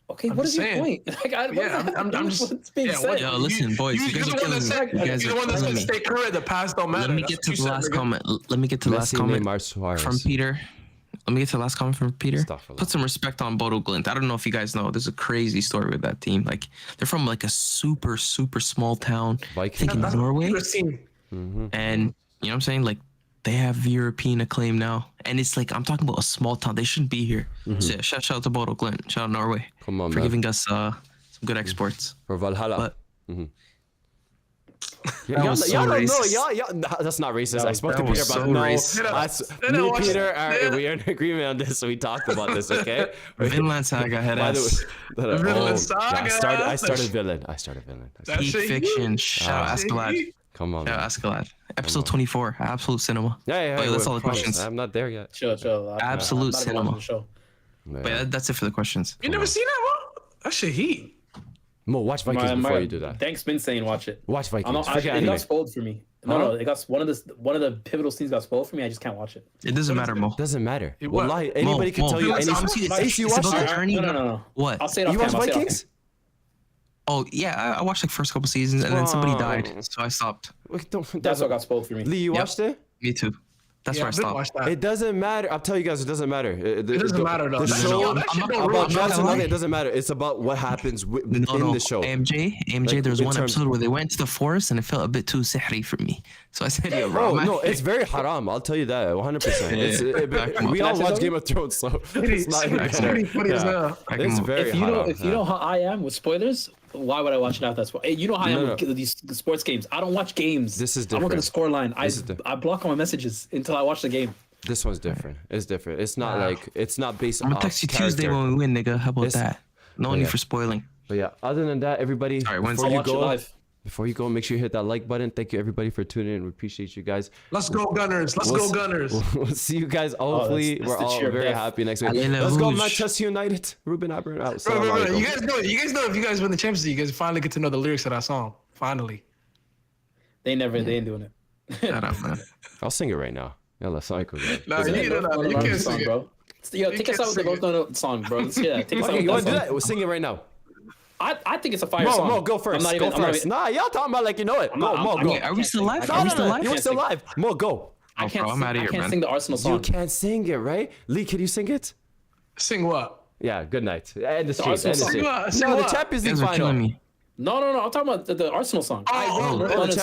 Okay, what is your saying. point? Like, I'm just. what's being said. Yo, listen, boys, you guys are killing me. You guys You're are the one that killing said me. stay current. The past don't matter. Let me That's get to what the you last said, nigga. comment. Let me get to the last Messi, comment Neymar, Suarez. from Peter. Let me get to the last comment from Peter. Astaghfirullah. Put some respect on Bodo Glint. I don't know if you guys know. There's a crazy story with that team. Like they're from like a super small town. I think in Vikings. Norway. First team. And you know what I'm saying? Like they have European acclaim now. And it's like I'm talking about a small town. They shouldn't be here. So yeah, shout out to Bodo Glint. Shout out Norway. Come on, for man. giving us some good exports. For Valhalla. But Y'all was so don't know. racist. Y'all, that's not racist. I spoke to that Peter was about so no. racist. They don't Me, watch Peter, it. we are in agreement on this. So we talked about this, okay? Vinland Saga head By the ass. way, Vinland Saga. I started villain. I started villain. That Peak shit fiction. heat. Shout out That shit Askeladd. heat. Come on, Shout man. out Askeladd. Episode 24. Absolute cinema. Yeah. But that's all the promise. questions. I'm not there yet. Chill. Absolute I'm not cinema. watching the show. Yeah. But that's it for the questions. You never seen that, bro? That shit heat. Mo, watch Vikings before you do that. Thank's been saying watch it. Watch I'm Vikings. not, Forget it anime. got spoiled for me. No, it got one of the pivotal scenes got spoiled for me. I just can't watch it. It doesn't matter, Mo. Doesn't matter. It what? Wallahi, anybody can Mo, tell you Mo, any. honestly, it's- Ace, you it's watched about the it? journey. No. What? I'll say it off You watched cam, I'll say it off Vikings? Oh yeah, I watched like first couple seasons and then somebody died, so I stopped. Wait, That's what got spoiled for me. Lee, you Yep. watched it? Me too. That's Yeah, where I I did stopped. watch that. It doesn't matter. I'll tell you guys, it doesn't matter. It doesn't matter, though. The That shit show don't- that shit don't about ruin Johnson, nothing. nothing, it doesn't matter. It's about what happens in the show. AMJ, Like, there was in one terms- episode where they went to the forest and it felt a bit too sihri for me. So I said, "Yo, bro, Oh man." no, it's very haram. I'll tell you that 100%. Yeah. We all Can I watch say Game of Thrones, so it's not even It's better. pretty funny as hell. Back It's in- very If you know, haram. if you know how I am with spoilers, why would I watch it after that sport? Hey, you know how I am No, with these sports games. I don't watch games. This is I look at the different. score line. This is different. I block all my messages until I watch the game. This one's different. It's different. It's not like it's not based I'm on gonna text you Tuesday character. when we win, nigga. How about This- that? No yeah. need for spoiling. But yeah, other than that, everybody, Sorry, Wednesday. before I'll you watch it go, live. before you go, make sure you hit that like button. Thank you everybody for tuning in. We appreciate you guys. Let's go Gunners. Let's We'll go s- Gunners. We'll see you guys. Hopefully, that's we're the all cheer of very death. happy next week. Allez, la Let's go, rouge. Manchester United. Ruben Amorim out. Bro, Assalamu alaikum. you guys know if you guys win the Champions League, you guys finally get to know the lyrics of that song. Finally. They ain't doing it. Shut up, man. I'll sing it right now. Yalla, psycho. Nah, Yeah, you bro, can't the sing song, it. bro. Yo, take You us out with the can't both know the song, bro. Let's hear that. Take us out Okay, with you want to do that that? song. We'll sing it right now. I think it's a fire Mo, song. Mo, go first. I'm not Go even, I'm not first. even, Nah, y'all talking about like you know it. Go, not- Mo, I'm go. not- Are we still live? No, Are we no, still no, live? you were still live. Mo, go. I can't, bro, I'm outta I here, can't man. sing the Arsenal You song. can't sing it, right? Lee, can you sing it? Sing what? Yeah, good night. End the stream. Arsenal End the song. stream. Sing No, the what? Champions You League guys are killing final. me. No. I'm talking about the Arsenal song. Oh, I the